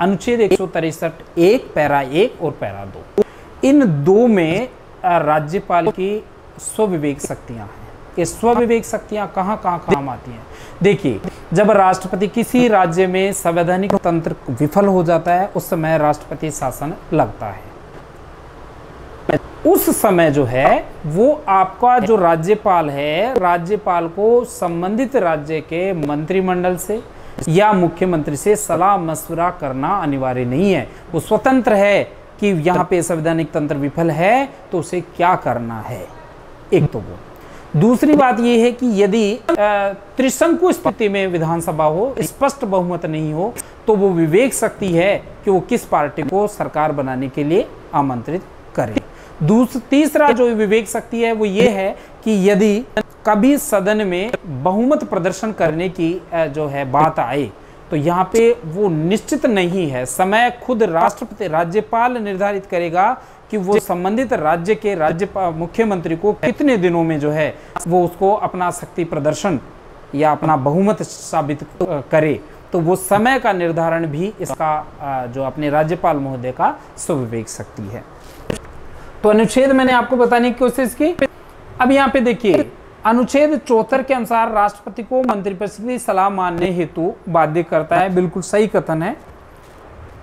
अनुच्छेद 163 1 पैरा 1 और पैरा 2, इन दो में राज्यपाल की स्वविवेक शक्तियां हैं। ये स्वविवेक शक्तियां कहां कहां काम आती हैं? देखिए, जब राष्ट्रपति किसी राज्य में संवैधानिक तंत्र विफल हो जाता है उस समय राष्ट्रपति शासन लगता है। उस समय जो है वो आपका जो राज्यपाल है, राज्यपाल को संबंधित राज्य के मंत्रिमंडल से या मुख्यमंत्री से सलाह मशवरा करना अनिवार्य नहीं है। वो स्वतंत्र है कि यहाँ पे संवैधानिक तंत्र विफल है तो उसे क्या करना है। एक तो वो, दूसरी बात यह है कि यदि त्रिशंकु स्थिति में विधानसभा हो, स्पष्ट बहुमत नहीं हो, तो वो विवेक शक्ति है कि वो किस पार्टी को सरकार बनाने के लिए आमंत्रित करे। तीसरा जो विवेक शक्ति है वो ये है कि यदि कभी सदन में बहुमत प्रदर्शन करने की जो है बात आए तो यहाँ पे वो निश्चित नहीं है, समय खुद राष्ट्रपति राज्यपाल निर्धारित करेगा कि वो संबंधित राज्य के मुख्यमंत्री को कितने दिनों में जो है वो उसको अपना शक्ति प्रदर्शन या अपना बहुमत साबित करे। तो वो समय का निर्धारण भी इसका जो अपने राज्यपाल महोदय का स्वविवेक शक्ति है। तो अनुच्छेद मैंने आपको बताने की कोशिश की। अब यहाँ पे देखिए, अनुच्छेद 74 के अनुसार राष्ट्रपति को मंत्रिपरिषद की सलाह मानने हेतु बाध्य करता है। बिल्कुल सही कथन है।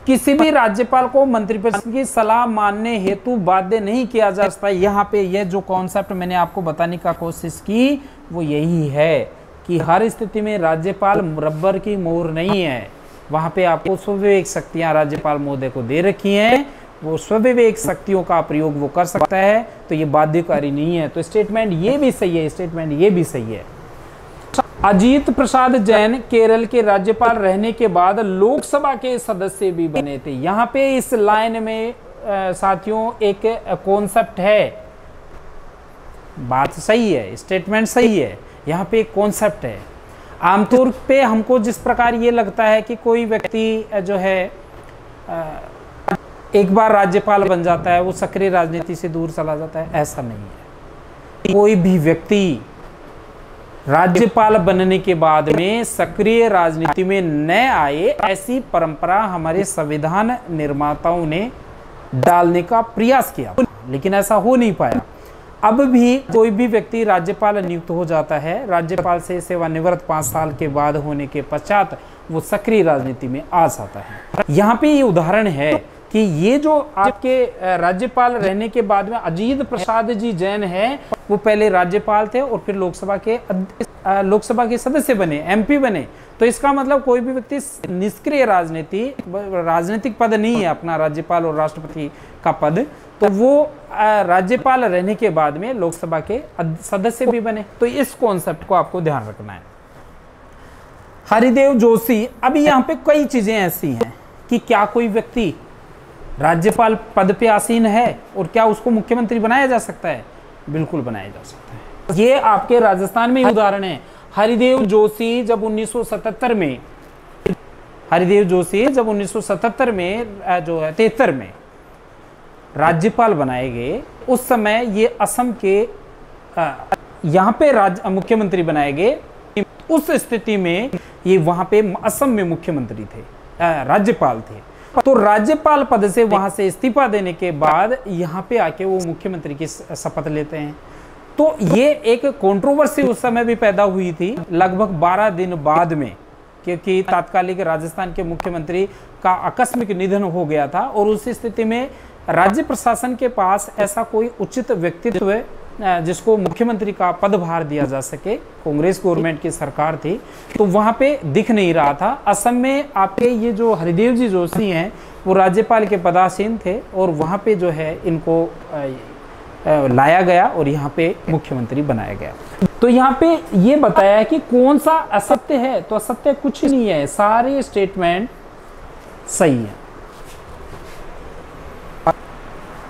किसी भी राज्यपाल को मंत्रिपरिषद की सलाह मानने हेतु बाध्य नहीं किया जा सकता। यहाँ पे ये जो कॉन्सेप्ट मैंने आपको बताने का कोशिश की वो यही है कि हर स्थिति में राज्यपाल रबर की मोहर नहीं है। वहाँ पे आपको स्वविवेक शक्तियाँ राज्यपाल महोदय को दे रखी हैं, वो स्वविवेक शक्तियों का प्रयोग वो कर सकता है, तो ये बाध्यकारी नहीं है। तो स्टेटमेंट ये भी सही है, स्टेटमेंट ये भी सही है। अजीत प्रसाद जैन केरल के राज्यपाल रहने के बाद लोकसभा के सदस्य भी बने थे। यहाँ पे इस लाइन में साथियों एक कॉन्सेप्ट है, बात सही है, स्टेटमेंट सही है, यहाँ पे एक कॉन्सेप्ट है। आमतौर पे हमको जिस प्रकार ये लगता है कि कोई व्यक्ति जो है एक बार राज्यपाल बन जाता है वो सक्रिय राजनीति से दूर चला जाता है, ऐसा नहीं है। कोई भी व्यक्ति राज्यपाल बनने के बाद में सक्रिय राजनीति में न आए, ऐसी परंपरा हमारे संविधान निर्माताओं ने डालने का प्रयास किया, लेकिन ऐसा हो नहीं पाया। अब भी कोई भी व्यक्ति राज्यपाल नियुक्त हो जाता है, राज्यपाल से सेवानिवृत्त 5 साल के बाद होने के पश्चात वो सक्रिय राजनीति में आ जाता है। यहाँ पे ये उदाहरण है कि ये जो आपके राज्यपाल रहने के बाद में अजीत प्रसाद जी जैन है, वो पहले राज्यपाल थे और फिर लोकसभा के सदस्य बने, एमपी बने। तो इसका मतलब कोई भी व्यक्ति निष्क्रिय राजनीतिक पद नहीं है अपना, राज्यपाल और राष्ट्रपति का पद, तो वो राज्यपाल रहने के बाद में लोकसभा के सदस्य भी बने। तो इस कॉन्सेप्ट को आपको ध्यान रखना है। हरिदेव जोशी, अभी यहाँ पे कई चीजें ऐसी हैं कि क्या कोई व्यक्ति राज्यपाल पद पे आसीन है और क्या उसको मुख्यमंत्री बनाया जा सकता है? बिल्कुल बनाया जा सकता है। ये आपके राजस्थान में उदाहरण है। हरिदेव जोशी जब 1977 में जो है 73 में राज्यपाल बनाए गए, उस समय ये असम के यहाँ पे मुख्यमंत्री बनाए गए। उस स्थिति में ये वहां पे असम में मुख्यमंत्री थे, राज्यपाल थे। तो राज्यपाल पद से वहां से इस्तीफा देने के बाद यहाँ पे आके वो मुख्यमंत्री की शपथ लेते हैं। तो ये एक कंट्रोवर्सी उस समय भी पैदा हुई थी, लगभग 12 दिन बाद में, क्योंकि तात्कालिक राजस्थान के मुख्यमंत्री का आकस्मिक निधन हो गया था और उस स्थिति में राज्य प्रशासन के पास ऐसा कोई उचित व्यक्तित्व जिसको मुख्यमंत्री का पदभार दिया जा सके, कांग्रेस गवर्नमेंट की सरकार थी, तो वहां पे दिख नहीं रहा था। असम में आपके ये जो हरिदेव जी जोशी हैं वो राज्यपाल के पदासीन थे और वहां पे जो है इनको लाया गया और यहाँ पे मुख्यमंत्री बनाया गया। तो यहाँ पे ये बताया है कि कौन सा असत्य है, तो असत्य कुछ नहीं है, सारे स्टेटमेंट सही है।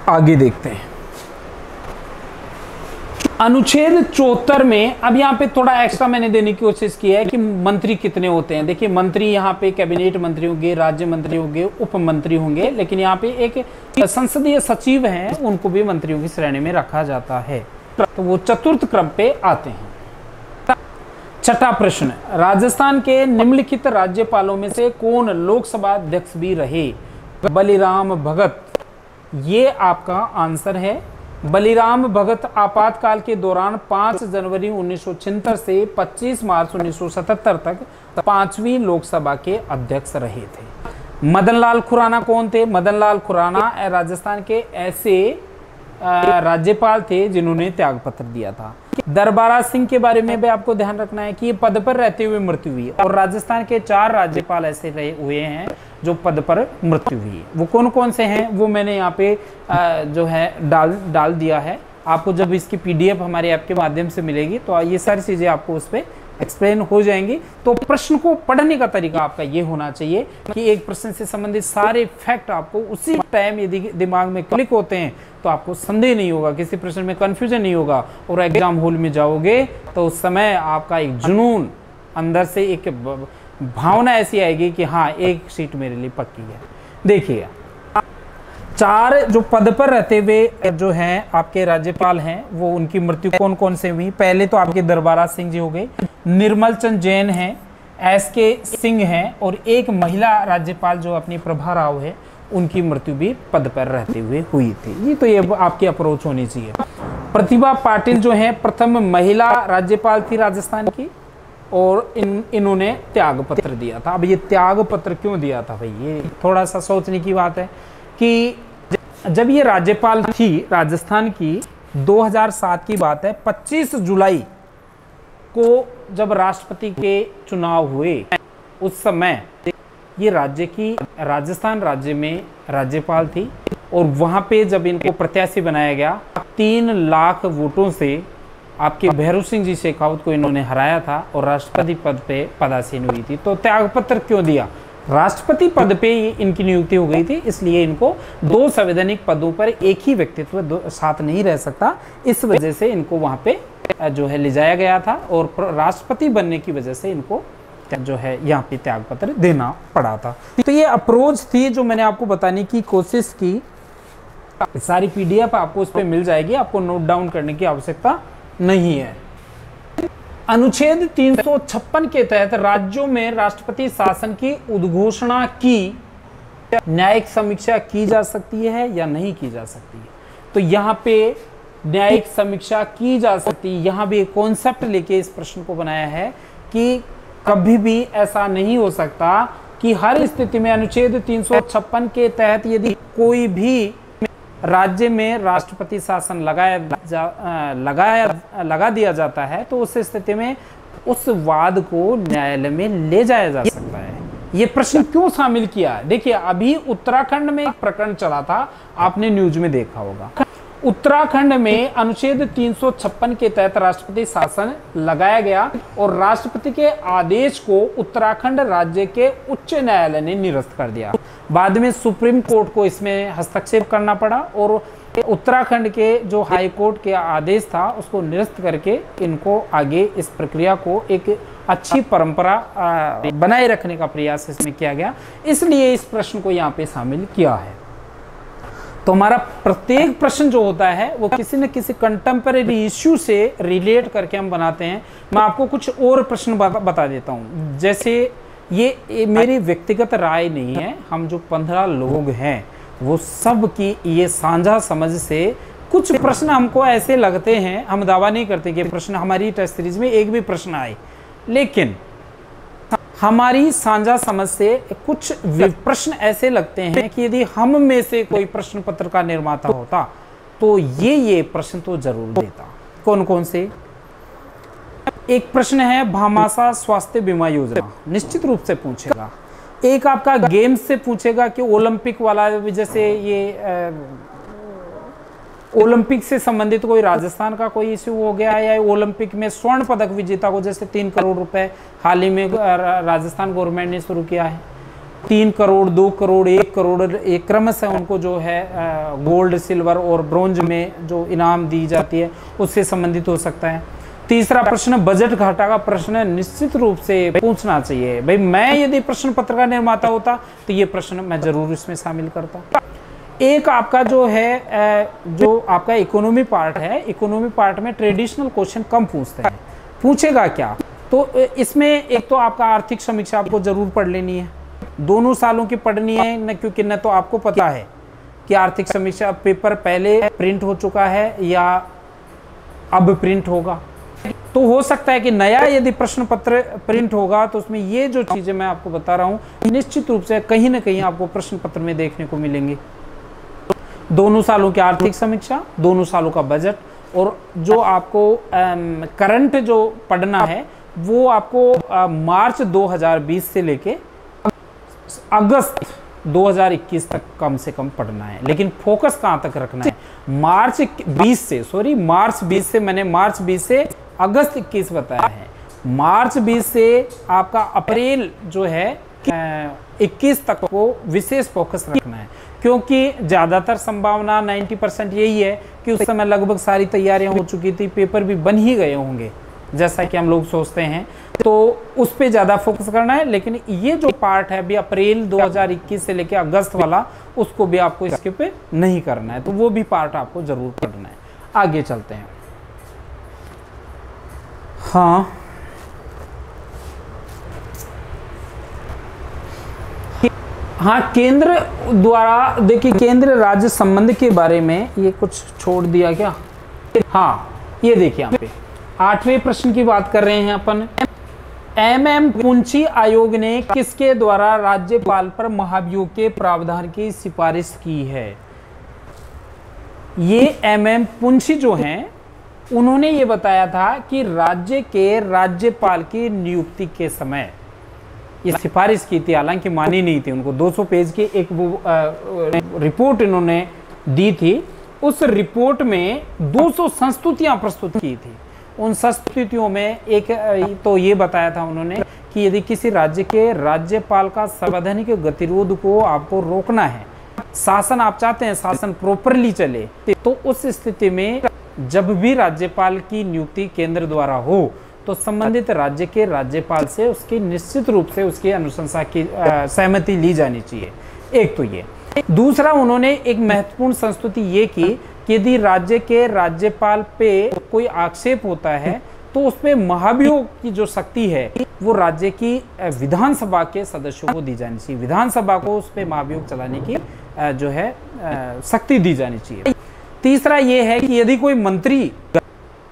आगे देखते हैं अनुच्छेद 74 में। अब यहाँ पे थोड़ा एक्स्ट्रा मैंने देने की कोशिश की है कि मंत्री कितने होते हैं। देखिए मंत्री यहाँ पे कैबिनेट मंत्री होंगे, राज्य मंत्री होंगे, उप मंत्री होंगे, लेकिन यहाँ पे एक संसदीय सचिव हैं, उनको भी मंत्रियों की श्रेणी में रखा जाता है, तो वो चतुर्थ क्रम पे आते हैं। छठा प्रश्न, राजस्थान के निम्नलिखित राज्यपालों में से कौन लोकसभा अध्यक्ष भी रहे? बलिराम भगत, ये आपका आंसर है। बलिराम भगत आपातकाल के दौरान 5 जनवरी 1976 से 25 मार्च 1977 तक 5वीं लोकसभा के अध्यक्ष रहे थे। मदनलाल खुराना कौन थे? मदनलाल खुराना राजस्थान के ऐसे राज्यपाल थे जिन्होंने त्यागपत्र दिया था। दरबारा सिंह के बारे में भी आपको ध्यान रखना है कि ये पद पर रहते हुए मृत्यु हुई और राजस्थान के 4 राज्यपाल ऐसे रहे हुए हैं जो पद पर मृत्यु हुई है। वो कौन कौन से हैं वो मैंने यहाँ पे जो है डाल दिया है। आपको जब इसकी PDF हमारे ऐप के माध्यम से मिलेगी तो ये सारी चीज़ें आपको उस पर एक्सप्लेन हो जाएंगी। तो प्रश्न को पढ़ने का तरीका आपका ये होना चाहिए कि एक प्रश्न से संबंधित सारे फैक्ट आपको उसी टाइम यदि दिमाग में क्लिक होते हैं तो आपको संदेह नहीं होगा, किसी प्रश्न में कंफ्यूजन नहीं होगा और एग्जाम हॉल में जाओगे तो उस समय आपका एक जुनून, अंदर से एक भावना ऐसी आएगी कि हाँ एक सीट मेरे लिए पक्की है। देखिए 4 जो पद पर रहते हुए जो हैं आपके राज्यपाल हैं वो उनकी मृत्यु कौन कौन से हुई? पहले तो आपके दरबारा सिंह जी हो गए, निर्मल चंद जैन हैं, SK सिंह हैं और एक महिला राज्यपाल जो अपनी प्रभा राव है उनकी मृत्यु भी पद पर रहते हुए हुई थी। ये आपकी अप्रोच होनी चाहिए। प्रतिभा पाटिल जो है प्रथम महिला राज्यपाल थी राजस्थान की, और इन्होंने त्याग पत्र दिया था। अब ये त्याग पत्र क्यों दिया था भाई, ये थोड़ा सा सोचने की बात है कि जब ये राज्यपाल थी राजस्थान की, 2007 की बात है, 25 जुलाई को जब राष्ट्रपति के चुनाव हुए, उस समय ये राजस्थान राज्य में राज्यपाल थी और वहां पे जब इनको प्रत्याशी बनाया गया, 3 लाख वोटों से आपके भैरू सिंह जी शेखावत को इन्होंने हराया था और राष्ट्रपति पद पे पदासीन हुई थी। तो त्यागपत्र क्यों दिया, राष्ट्रपति पद पे इनकी नियुक्ति हो गई थी, इसलिए इनको 2 संवैधानिक पदों पर एक ही व्यक्तित्व साथ नहीं रह सकता, इस वजह से इनको वहां पे जो है ले जाया गया था और राष्ट्रपति बनने की वजह से इनको जो है यहाँ पे त्यागपत्र देना पड़ा था। तो ये अप्रोच थी जो मैंने आपको बताने की कोशिश की। सारी पीडीएफ आपको उस पर मिल जाएगी, आपको नोट डाउन करने की आवश्यकता नहीं है। अनुच्छेद 356 के तहत राज्यों में राष्ट्रपति शासन की उद्घोषणा की न्यायिक समीक्षा की जा सकती है या नहीं की जा सकती है। तो यहाँ पे न्यायिक समीक्षा की जा सकती है, यहाँ भी एक कॉन्सेप्ट लेके इस प्रश्न को बनाया है कि कभी भी ऐसा नहीं हो सकता कि हर स्थिति में अनुच्छेद 356 के तहत यदि कोई भी राज्य में राष्ट्रपति शासन लगा दिया जाता है तो उस स्थिति में उस वाद को न्यायालय में ले जाया जा सकता है। ये प्रश्न क्यों शामिल किया है, देखिए अभी उत्तराखंड में एक प्रकरण चला था, आपने न्यूज में देखा होगा। उत्तराखंड में अनुच्छेद 356 के तहत राष्ट्रपति शासन लगाया गया और राष्ट्रपति के आदेश को उत्तराखंड राज्य के उच्च न्यायालय ने निरस्त कर दिया। बाद में सुप्रीम कोर्ट को इसमें हस्तक्षेप करना पड़ा और उत्तराखंड के जो हाई कोर्ट के आदेश था उसको निरस्त करके इनको आगे इस प्रक्रिया को एक अच्छी परंपरा बनाए रखने का प्रयास इसमें किया गया, इसलिए इस प्रश्न को यहाँ पे शामिल किया है। तो हमारा प्रत्येक प्रश्न जो होता है वो किसी न किसी कंटेम्परेरी इश्यू से रिलेट करके हम बनाते हैं। मैं आपको कुछ और प्रश्न बता देता हूँ, जैसे ये मेरी व्यक्तिगत राय नहीं है, हम जो 15 लोग हैं वो सब की ये साझा समझ से कुछ प्रश्न हमको ऐसे लगते हैं, हम दावा नहीं करते कि प्रश्न हमारी टेस्ट सीरीज में एक भी प्रश्न आए, लेकिन हमारी साझा समझ से कुछ प्रश्न ऐसे लगते हैं कि यदि हम में से कोई प्रश्न पत्र का निर्माता होता तो ये प्रश्न तो जरूर देता। कौन कौन से? एक प्रश्न है भामाशाह स्वास्थ्य बीमा योजना, निश्चित रूप से पूछेगा। एक आपका गेम्स से पूछेगा कि ओलंपिक वाला, जैसे ये ओलंपिक से संबंधित कोई राजस्थान का कोई इश्यू हो गया है, या ओलंपिक में स्वर्ण पदक विजेता को जैसे 3 करोड़ रुपए हाल ही में राजस्थान गवर्नमेंट ने शुरू किया है, 3 करोड़ 2 करोड़ 1 करोड़ एक क्रमशः उनको जो है गोल्ड सिल्वर और ब्रोंज में जो इनाम दी जाती है उससे संबंधित हो सकता है। तीसरा प्रश्न बजट घाटा का प्रश्न निश्चित रूप से पूछना चाहिए। भाई मैं यदि प्रश्न पत्र का निर्माता होता तो ये प्रश्न मैं जरूर इसमें शामिल करता। एक आपका जो है जो आपका इकोनॉमी पार्ट है, इकोनॉमी पार्ट में ट्रेडिशनल क्वेश्चन कम पूछते हैं, पूछेगा क्या? तो इसमें एक तो आपका आर्थिक समीक्षा आपको जरूर पढ़ लेनी है, दोनों सालों की पढ़नी है न, क्योंकि न तो आपको पता है कि आर्थिक समीक्षा पेपर पहले प्रिंट हो चुका है या अब प्रिंट होगा। तो हो सकता है कि नया यदि प्रश्न पत्र प्रिंट होगा तो उसमें ये जो चीजें मैं आपको बता रहा हूं निश्चित रूप से कहीं ना कहीं आपको प्रश्न पत्र में देखने को मिलेंगे। दोनों सालों की आर्थिक समीक्षा, दोनों सालों का बजट, और जो आपको करंट जो पढ़ना है वो आपको मार्च 2020 से लेके अगस्त 2021 तक कम से कम पढ़ना है। लेकिन फोकस कहां तक रखना है? मार्च 20 से मैंने मार्च 20 से अगस्त 21 बताया है। मार्च 20 से आपका अप्रैल जो है 21 तक को विशेष फोकस रखना है, क्योंकि ज़्यादातर संभावना 90% यही है कि उस समय लगभग सारी तैयारियां हो चुकी थी, पेपर भी बन ही गए होंगे जैसा कि हम लोग सोचते हैं, तो उस पर ज़्यादा फोकस करना है। लेकिन ये जो पार्ट है अभी अप्रैल 2021 से लेकर अगस्त वाला, उसको भी आपको इसके पे नहीं करना है, तो वो भी पार्ट आपको ज़रूर पढ़ना है। आगे चलते हैं। हाँ, केंद्र द्वारा देखिए केंद्र राज्य संबंध के बारे में ये कुछ छोड़ दिया क्या? हाँ, ये देखिए यहाँ पे 8वें प्रश्न की बात कर रहे हैं अपन। MM पुंछी आयोग ने किसके द्वारा राज्यपाल पर महाभियोग के प्रावधान की सिफारिश की है? ये MM पुंछी जो हैं उन्होंने ये बताया था कि राज्य के राज्यपाल की नियुक्ति के समय ये सिफारिश की थी, हालांकि मानी नहीं थी। उनको 200 पेज की एक वो रिपोर्ट इन्होंने दी थी। उस रिपोर्ट में 200 संस्तुतियां प्रस्तुत की थी। उन संस्तुतियों में एक तो ये बताया था उन्होंने कि यदि किसी राज्य के राज्यपाल का संवैधानिक गतिरोध को आपको रोकना है, शासन आप चाहते हैं शासन प्रॉपरली चले, तो उस स्थिति में जब भी राज्यपाल की नियुक्ति केंद्र द्वारा हो तो संबंधित राज्य के राज्यपाल से उसकी निश्चित रूप से उसकी अनुशंसा की सहमति ली जानी चाहिए। एक तो ये। दूसरा, उन्होंने एक महत्वपूर्ण संस्तुति ये की कि यदि राज्य के राज्यपाल पे कोई आक्षेप होता है तो उसमें महाभियोग की जो शक्ति है वो राज्य की विधानसभा के सदस्यों को दी जानी चाहिए। विधानसभा को उस पर महाभियोग चलाने की जो है शक्ति दी जानी चाहिए। तीसरा ये है कि यदि कोई मंत्री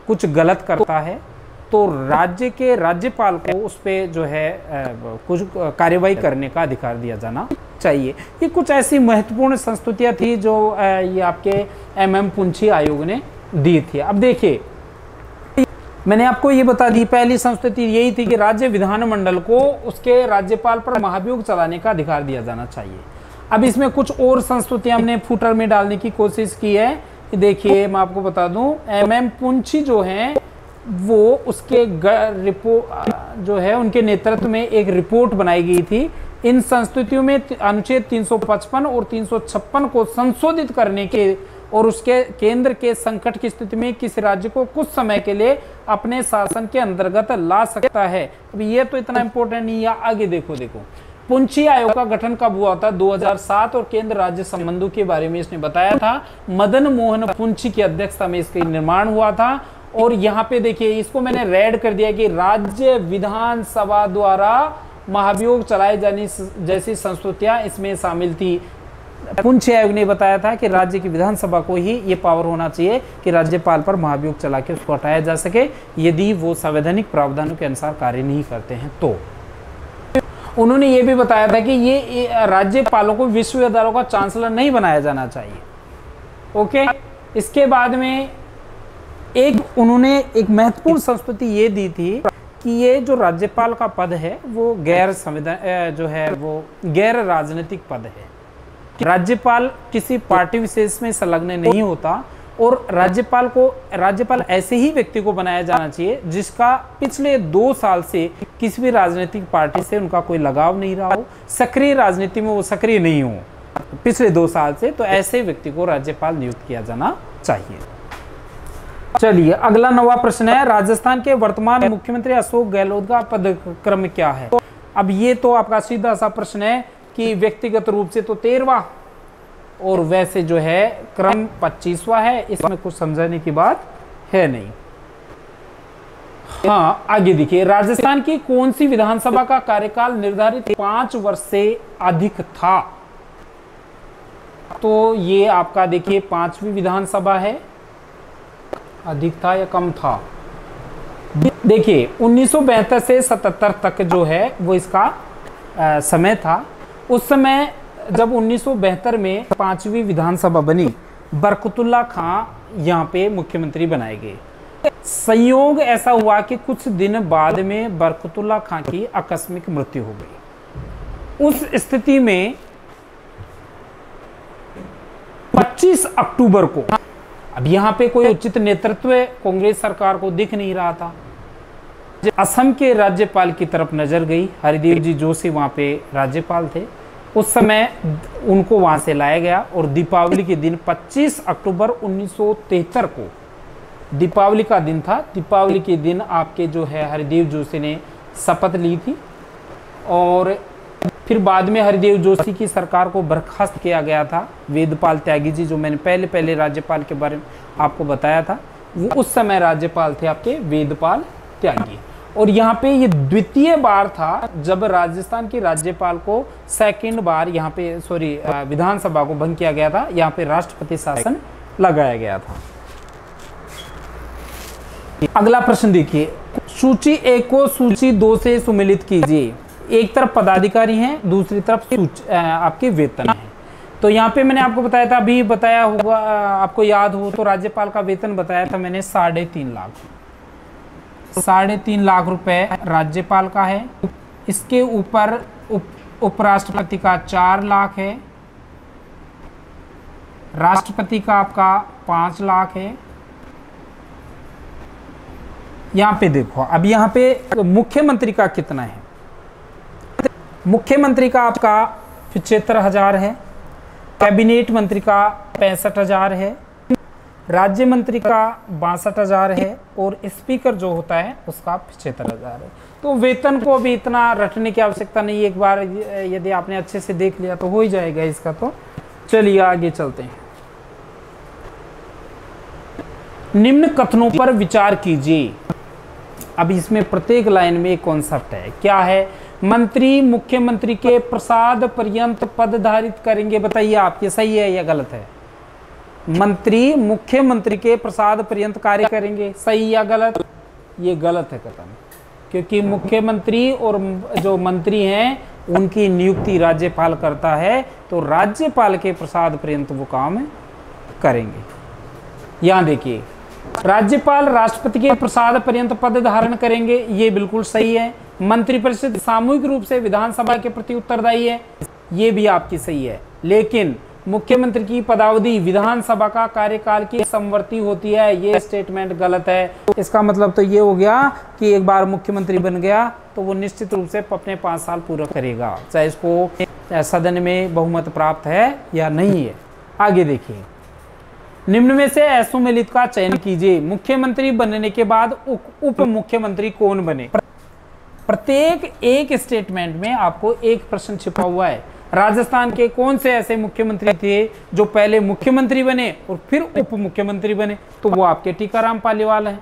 कुछ गलत करता है तो राज्य के राज्यपाल को उस पर जो है कुछ कार्यवाही करने का अधिकार दिया जाना चाहिए। ये कुछ ऐसी महत्वपूर्ण संस्तुतियां थी जो ये आपके MM पुंछी आयोग ने दी थी। अब देखिए, मैंने आपको ये बता दी, पहली संस्तुति यही थी कि राज्य विधानमंडल को उसके राज्यपाल पर महाभियोग चलाने का अधिकार दिया जाना चाहिए। अब इसमें कुछ और संस्तुतियां हमने फुटर में डालने की कोशिश की है। देखिए, मैं आपको बता दूं, MM पुंछी जो हैं वो उसके रिपोर्ट जो है उनके नेतृत्व में एक रिपोर्ट बनाई गई थी। इन संस्तुतियों में अनुच्छेद 355 और 356 को संशोधित करने के और उसके केंद्र के संकट की स्थिति में किसी राज्य को कुछ समय के लिए अपने शासन के अंतर्गत ला सकता है। अब ये तो इतना इंपॉर्टेंट नहीं है, आगे देखो। पुंछी आयोग का गठन कब हुआ था? 2007, और केंद्र राज्य संबंधों के बारे में इसने बताया था। मदन मोहन पुंछी की अध्यक्षता में इसका निर्माण हुआ था। और यहाँ पे देखिए, इसको मैंने रेड कर दिया कि राज्य विधानसभा द्वारा महाभियोग चलाए जाने जैसी संस्तुतियां इसमें शामिल थी। पुंछी आयोग ने बताया था कि राज्य की विधानसभा को ही ये पावर होना चाहिए कि राज्यपाल पर महाभियोग चला के उसको हटाया जा सके यदि वो संवैधानिक प्रावधानों के अनुसार कार्य नहीं करते हैं। तो उन्होंने ये भी बताया था कि ये राज्यपालों को विश्वविद्यालयों का चांसलर नहीं बनाया जाना चाहिए। ओके, इसके बाद में उन्होंने एक महत्वपूर्ण संस्तुति ये दी थी कि ये जो राज्यपाल का पद है वो गैर राजनीतिक पद है। राज्यपाल किसी पार्टी विशेष में संलग्न नहीं होता और राज्यपाल ऐसे ही व्यक्ति को बनाया जाना चाहिए जिसका पिछले 2 साल से किसी भी राजनीतिक पार्टी से उनका कोई लगाव नहीं रहा हो, सक्रिय राजनीति में वो सक्रिय नहीं हो पिछले 2 साल से, तो ऐसे व्यक्ति को राज्यपाल नियुक्त किया जाना चाहिए। चलिए, अगला 9वां प्रश्न है, राजस्थान के वर्तमान मुख्यमंत्री अशोक गहलोत का पदक्रम क्या है? अब ये तो आपका सीधा सा प्रश्न है कि व्यक्तिगत रूप से तो 13वां और वैसे जो है क्रम 25वां है, इसमें कुछ समझाने की बात है नहीं। हाँ, आगे देखिए, राजस्थान की कौन सी विधानसभा का कार्यकाल निर्धारित 5 वर्ष से अधिक था? तो ये आपका देखिए 5वीं विधानसभा है। अधिक था या कम था? देखिए 1972 से 77 तक जो है वो इसका समय था। उस समय जब 1972 में 5वीं विधानसभा बनी, बरकतुल्ला खां यहाँ पे मुख्यमंत्री बनाए गए। संयोग ऐसा हुआ कि कुछ दिन बाद में बरकतुल्ला खां की आकस्मिक मृत्यु हो गई। उस स्थिति में 25 अक्टूबर को, अब यहाँ पे कोई उचित नेतृत्व कांग्रेस सरकार को दिख नहीं रहा था। असम के राज्यपाल की तरफ नजर गई, हरिदेव जी जोशी वहाँ पे राज्यपाल थे। उस समय उनको वहाँ से लाया गया और दीपावली के दिन 25 अक्टूबर 1973 को दीपावली का दिन था। दीपावली के दिन आपके जो है हरिदेव जोशी ने शपथ ली थी और फिर बाद में हरिदेव जोशी की सरकार को बर्खास्त किया गया था। वेदपाल त्यागी जी, जो मैंने पहले राज्यपाल के बारे में आपको बताया था, वो उस समय राज्यपाल थे आपके वेदपाल त्यागी। और यहाँ पे ये द्वितीय बार था जब राजस्थान के राज्यपाल को सेकंड बार यहाँ पे विधानसभा को भंग किया गया था, यहाँ पे राष्ट्रपति शासन लगाया गया था। अगला प्रश्न देखिए, सूची 1 को सूची 2 से सुमेलित कीजिए। एक तरफ पदाधिकारी हैं, दूसरी तरफ आपके वेतन है। तो यहाँ पे मैंने आपको बताया था, अभी बताया होगा, आपको याद हो तो राज्यपाल का वेतन बताया था मैंने 3.5 लाख। 3.5 लाख रुपए राज्यपाल का है। इसके ऊपर उपराष्ट्रपति का 4 लाख है, राष्ट्रपति का आपका 5 लाख है। यहाँ पे देखो, अब यहाँ पे मुख्यमंत्री का कितना है। मुख्यमंत्री का आपका 75,000 है, कैबिनेट मंत्री का 65,000 है, राज्य मंत्री का 62,000 है और स्पीकर जो होता है उसका 75,000 है। तो वेतन को भी इतना रटने की आवश्यकता नहीं, एक बार यदि आपने अच्छे से देख लिया तो हो ही जाएगा इसका। तो चलिए आगे चलते हैं। निम्न कथनों पर विचार कीजिए। अब इसमें प्रत्येक लाइन में एक कॉन्सेप्ट है। क्या है? मंत्री मुख्यमंत्री के प्रसाद पर्यंत पद धारित करेंगे। बताइए आप, ये सही है या गलत है? मंत्री मुख्यमंत्री के प्रसाद पर्यंत कार्य करेंगे, सही या गलत? ये गलत है कथन, क्योंकि मुख्यमंत्री और जो मंत्री हैं उनकी नियुक्ति राज्यपाल करता है, तो राज्यपाल के प्रसाद पर्यंत वो काम करेंगे। यहां देखिए, राज्यपाल राष्ट्रपति के प्रसाद पर्यंत पद धारण करेंगे, ये बिल्कुल सही है। मंत्रिपरिषद सामूहिक रूप से विधानसभा के प्रति उत्तरदायी है, ये भी आपकी सही है। लेकिन मुख्यमंत्री की पदावधि विधानसभा का कार्यकाल की समवर्ती होती है, ये स्टेटमेंट गलत है। इसका मतलब तो ये हो गया कि एक बार मुख्यमंत्री बन गया तो वो निश्चित रूप से अपने 5 साल पूरा करेगा, चाहे इसको सदन में बहुमत प्राप्त है या नहीं है। आगे देखिए, निम्न में से असुमेलित का चयन कीजिए। मुख्यमंत्री बनने के बाद उप मुख्यमंत्री कौन बने? प्रत्येक एक स्टेटमेंट में आपको एक प्रश्न छिपा हुआ है। राजस्थान के कौन से ऐसे मुख्यमंत्री थे जो पहले मुख्यमंत्री बने और फिर उप मुख्यमंत्री बने? तो वो आपके टीकाराम पालीवाल हैं।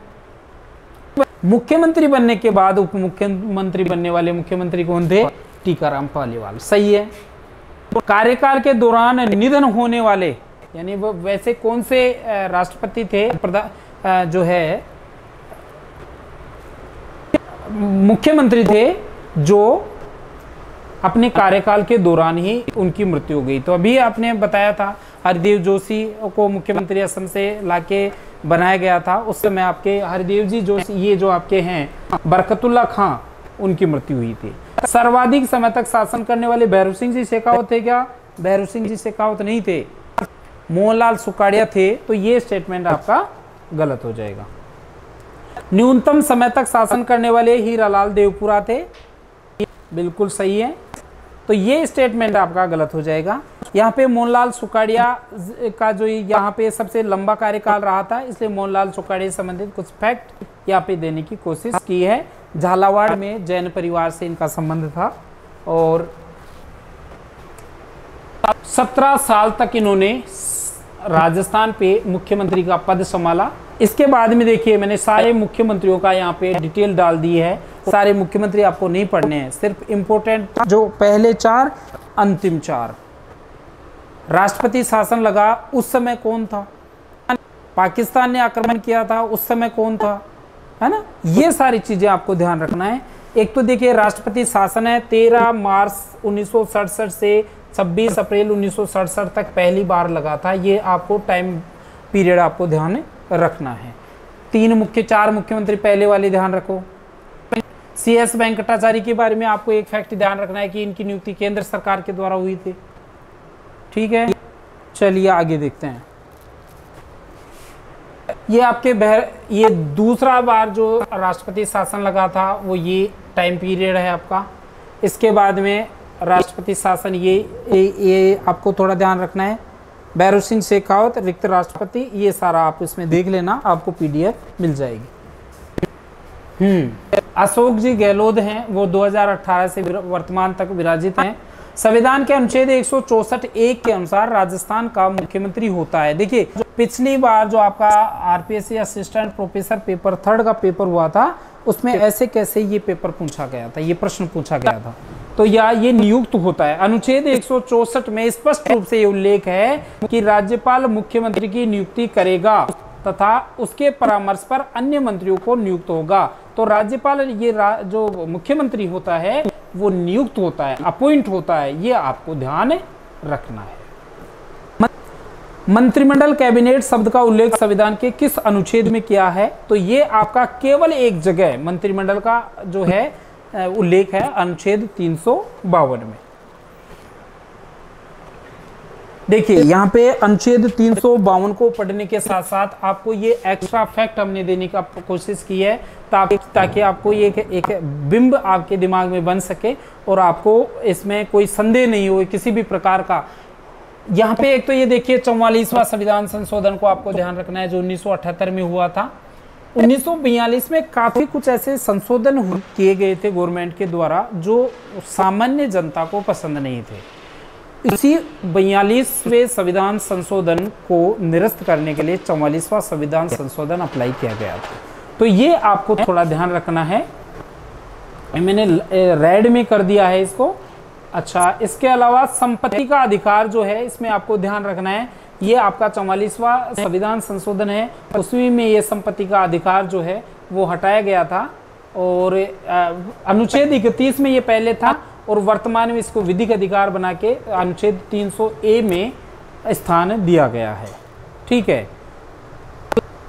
मुख्यमंत्री बनने के बाद उप मुख्यमंत्री बनने वाले मुख्यमंत्री कौन थे? टीकाराम पालीवाल, सही है। कार्यकाल के दौरान निधन होने वाले, यानी वो वैसे कौन से राष्ट्रपति थे, जो है मुख्यमंत्री थे जो अपने कार्यकाल के दौरान ही उनकी मृत्यु हो गई? तो अभी आपने बताया था हरिदेव जोशी को मुख्यमंत्री असम से लाके बनाया गया था, उस समय आपके हरिदेव जी जोशी, ये जो आपके हैं बरकतुल्ला खां, उनकी मृत्यु हुई थी। सर्वाधिक समय तक शासन करने वाले भैरव सिंह जी शेखावत थे क्या? भैरव सिंह जी शेखावत नहीं थे, मोहनलाल सुखाड़िया थे। तो ये स्टेटमेंट आपका गलत हो जाएगा। न्यूनतम समय तक शासन करने वाले हीरालाल देवपुरा थे, बिल्कुल सही है। तो ये स्टेटमेंट आपका गलत हो जाएगा। यहाँ पे मोहनलाल सुखाड़िया का जो यहाँ पे सबसे लंबा कार्यकाल रहा था, इसलिए मोहनलाल सुखाड़िया से संबंधित कुछ फैक्ट यहाँ पे देने की कोशिश की है। झालावाड़ में जैन परिवार से इनका संबंध था और 17 साल तक इन्होंने राजस्थान पे मुख्यमंत्री का पद संभाला। इसके बाद में देखिए, मैंने सारे मुख्यमंत्रियों का यहाँ पे डिटेल डाल दी है। सारे मुख्यमंत्री आपको नहीं पढ़ने हैं, सिर्फ इंपॉर्टेंट जो पहले 4, अंतिम 4। राष्ट्रपति शासन लगा उस समय कौन था? पाकिस्तान ने आक्रमण किया था उस समय कौन था? है ना, ये सारी चीजें आपको ध्यान रखना है। एक तो देखिए, राष्ट्रपति शासन है 13 मार्च 1967 से 26 अप्रैल 1967 तक पहली बार लगा था। ये आपको टाइम पीरियड आपको ध्यान रखना है। 4 मुख्यमंत्री पहले वाले ध्यान रखो। CS वेंकटाचार्य के बारे में आपको एक फैक्ट ध्यान रखना है कि इनकी नियुक्ति केंद्र सरकार के द्वारा हुई थी। ठीक है, चलिए आगे देखते हैं। ये आपके ये दूसरा बार जो राष्ट्रपति शासन लगा था वो ये टाइम पीरियड है आपका। इसके बाद में राष्ट्रपति शासन ये आपको थोड़ा ध्यान रखना है। भैरव सिंह शेखावत, रिक्त राष्ट्रपति, ये सारा आप इसमें देख लेना, आपको PDF मिल जाएगी। अशोक जी गहलोत हैं, वो 2018 से वर्तमान तक विराजित हैं। संविधान के अनुच्छेद 164(1) के अनुसार राजस्थान का मुख्यमंत्री होता है। देखिए, पिछली बार जो आपका RPSC असिस्टेंट प्रोफेसर पेपर 3 का पेपर हुआ था, उसमें ऐसे कैसे ये पेपर पूछा गया था, ये प्रश्न पूछा गया था। तो ये नियुक्त होता है। अनुच्छेद 164 में स्पष्ट रूप से ये उल्लेख है कि राज्यपाल मुख्यमंत्री की नियुक्ति करेगा। तथा उसके परामर्श पर अन्य मंत्रियों को नियुक्त होगा। तो राज्यपाल ये जो मुख्यमंत्री होता है वो नियुक्त होता है, अपॉइंट होता है, ये आपको ध्यान रखना है। मंत्रिमंडल कैबिनेट शब्द का उल्लेख संविधान के किस अनुच्छेद में किया है? तो ये आपका केवल एक जगह मंत्रिमंडल का जो है उल्लेख है, अनुच्छेद 352 में। देखिए यहाँ पे अनुच्छेद 352 को पढ़ने के साथ साथ आपको ये एक्स्ट्रा फैक्ट हमने देने का कोशिश की है ताकि आपको ये एक बिंब आपके दिमाग में बन सके और आपको इसमें कोई संदेह नहीं हो किसी भी प्रकार का। यहाँ पे एक तो ये देखिए 44वां संविधान संशोधन को आपको ध्यान रखना है जो 1978 में हुआ था। 1942 में काफी कुछ ऐसे संशोधन किए गए थे गवर्नमेंट के द्वारा जो सामान्य जनता को पसंद नहीं थे। इसी 42वें संविधान संशोधन को निरस्त करने के लिए 44वां संविधान संशोधन अप्लाई किया गया था। तो ये आपको थोड़ा ध्यान रखना है, मैंने रेड में कर दिया है इसको। अच्छा, इसके अलावा संपत्ति का अधिकार जो है इसमें आपको ध्यान रखना है, ये आपका 44वां संविधान संशोधन है, उसमें में ये संपत्ति का अधिकार जो है वो हटाया गया था और अनुच्छेद 31 में ये पहले था और वर्तमान में इसको विधिक अधिकार बना के अनुच्छेद 300A में स्थान दिया गया है। ठीक है।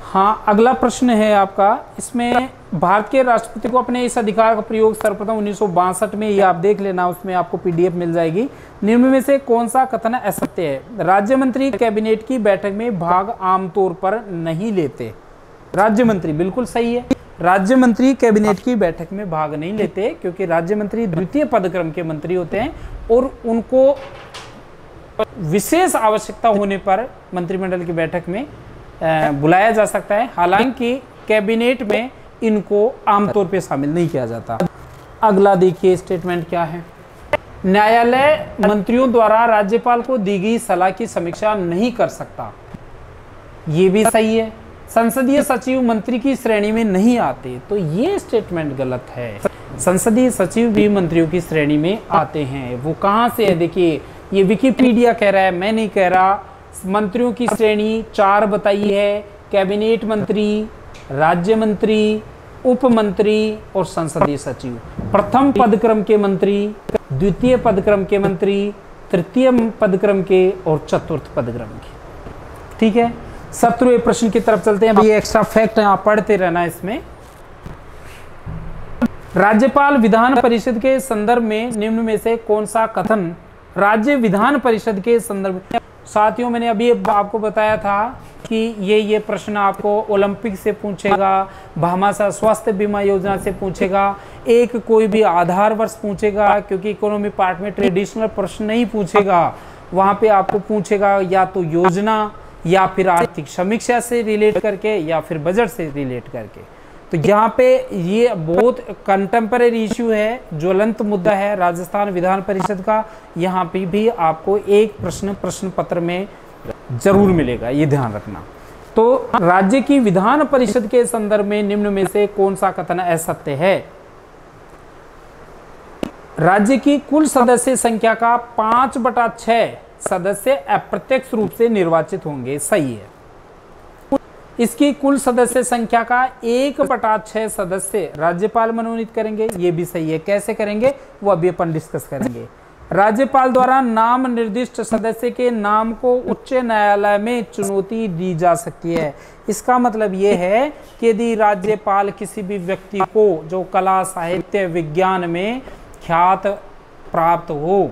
हाँ, अगला प्रश्न है आपका, इसमें भारत के राष्ट्रपति को अपने इस अधिकार का प्रयोग सर्वप्रथम 1962 में, ये आप देख लेना, उसमें आपको PDF मिल जाएगी। निम्न में से कौन सा कथन असत्य है? राज्य मंत्री कैबिनेट की बैठक में भाग आमतौर पर नहीं लेते। राज्य मंत्री बिल्कुल सही है, राज्य मंत्री कैबिनेट की बैठक में भाग नहीं लेते क्योंकि राज्य मंत्री द्वितीय पदक्रम के मंत्री होते हैं और उनको विशेष आवश्यकता होने पर मंत्रिमंडल की बैठक में बुलाया जा सकता है। हालांकि कैबिनेट में इनको आमतौर पे शामिल नहीं किया जाता। अगला देखिए स्टेटमेंट क्या है। न्यायालय मंत्रियों द्वारा राज्यपाल को दी गई सलाह की समीक्षा नहीं कर सकता, ये भी सही है। संसदीय सचिव मंत्री की श्रेणी में नहीं आते, तो ये स्टेटमेंट गलत है। संसदीय सचिव भी मंत्रियों की श्रेणी में आते हैं। वो कहाँ से है? देखिए ये विकिपीडिया कह रहा है, मैं नहीं कह रहा। मंत्रियों की श्रेणी 4 बताई है, कैबिनेट मंत्री, राज्य मंत्री, उप मंत्री और संसदीय सचिव। प्रथम पदक्रम के मंत्री, द्वितीय पदक्रम के मंत्री, तृतीय पदक्रम के और चतुर्थ पदक्रम के। ठीक है, 17वें प्रश्न की तरफ चलते हैं। ये एक्स्ट्रा फैक्ट है, आप पढ़ते रहना इसमें। राज्यपाल विधान परिषद के संदर्भ में निम्न में से कौन सा कथन राज्य विधान परिषद के संदर्भ में? साथियों, मैंने अभी आपको बताया था कि ये प्रश्न आपको ओलंपिक से पूछेगा, भामाशाह स्वास्थ्य बीमा योजना से पूछेगा, एक कोई भी आधार वर्ष पूछेगा, क्योंकि इकोनॉमी पार्ट में ट्रेडिशनल प्रश्न नहीं पूछेगा। वहां पे आपको पूछेगा या तो योजना या फिर आर्थिक समीक्षा से रिलेट करके या फिर बजट से रिलेट करके। तो यहाँ पे ये बहुत कंटेम्परेरी इश्यू है, ज्वलंत मुद्दा है राजस्थान विधान परिषद का। यहाँ पे भी आपको एक प्रश्न पत्र में जरूर मिलेगा, ये ध्यान रखना। तो राज्य की विधान परिषद के संदर्भ में निम्न में से कौन सा कथन असत्य है? राज्य की कुल सदस्य संख्या का 5/6 सदस्य अप्रत्यक्ष रूप से निर्वाचित होंगे, सही है। इसकी कुल सदस्य संख्या का 1/6 सदस्य राज्यपाल मनोनीत करेंगे, ये भी सही है। कैसे करेंगे वो अभी अपन डिस्कस करेंगे। राज्यपाल द्वारा नाम निर्दिष्ट सदस्य के नाम को उच्च न्यायालय में चुनौती दी जा सकती है। इसका मतलब ये है कि यदि राज्यपाल किसी भी व्यक्ति को जो कला साहित्य विज्ञान में ख्यात प्राप्त हो,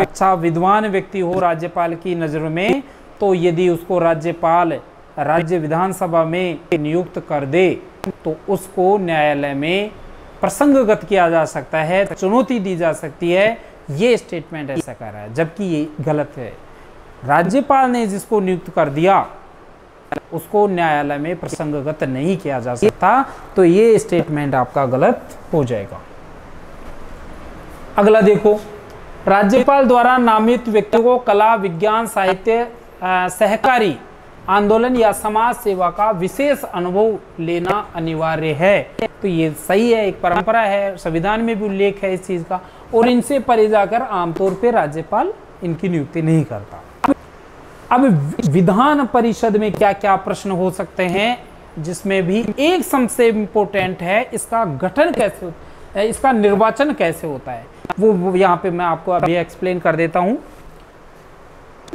अच्छा विद्वान व्यक्ति हो राज्यपाल की नज़र में, तो यदि उसको राज्यपाल राज्य विधानसभा में नियुक्त कर दे तो उसको न्यायालय में प्रसंगगत किया जा सकता है, चुनौती दी जा सकती है। ये स्टेटमेंट ऐसा कर रहा है, जबकि ये गलत है। राज्यपाल ने जिसको नियुक्त कर दिया उसको न्यायालय में प्रसंगगत नहीं किया जा सकता, तो ये स्टेटमेंट आपका गलत हो जाएगा। अगला देखो, राज्यपाल द्वारा नामित व्यक्ति को कला विज्ञान साहित्य सहकारी आंदोलन या समाज सेवा का विशेष अनुभव लेना अनिवार्य है, तो ये सही है। एक परंपरा है, संविधान में भी उल्लेख है इस चीज का, और इनसे परे जाकर आमतौर पे राज्यपाल इनकी नियुक्ति नहीं करता। अब विधान परिषद में क्या क्या प्रश्न हो सकते हैं, जिसमें भी एक सबसे इंपॉर्टेंट है, इसका गठन कैसे होता है, इसका निर्वाचन कैसे होता है, वो यहां पे मैं आपको अभी एक्सप्लेन कर देता हूं।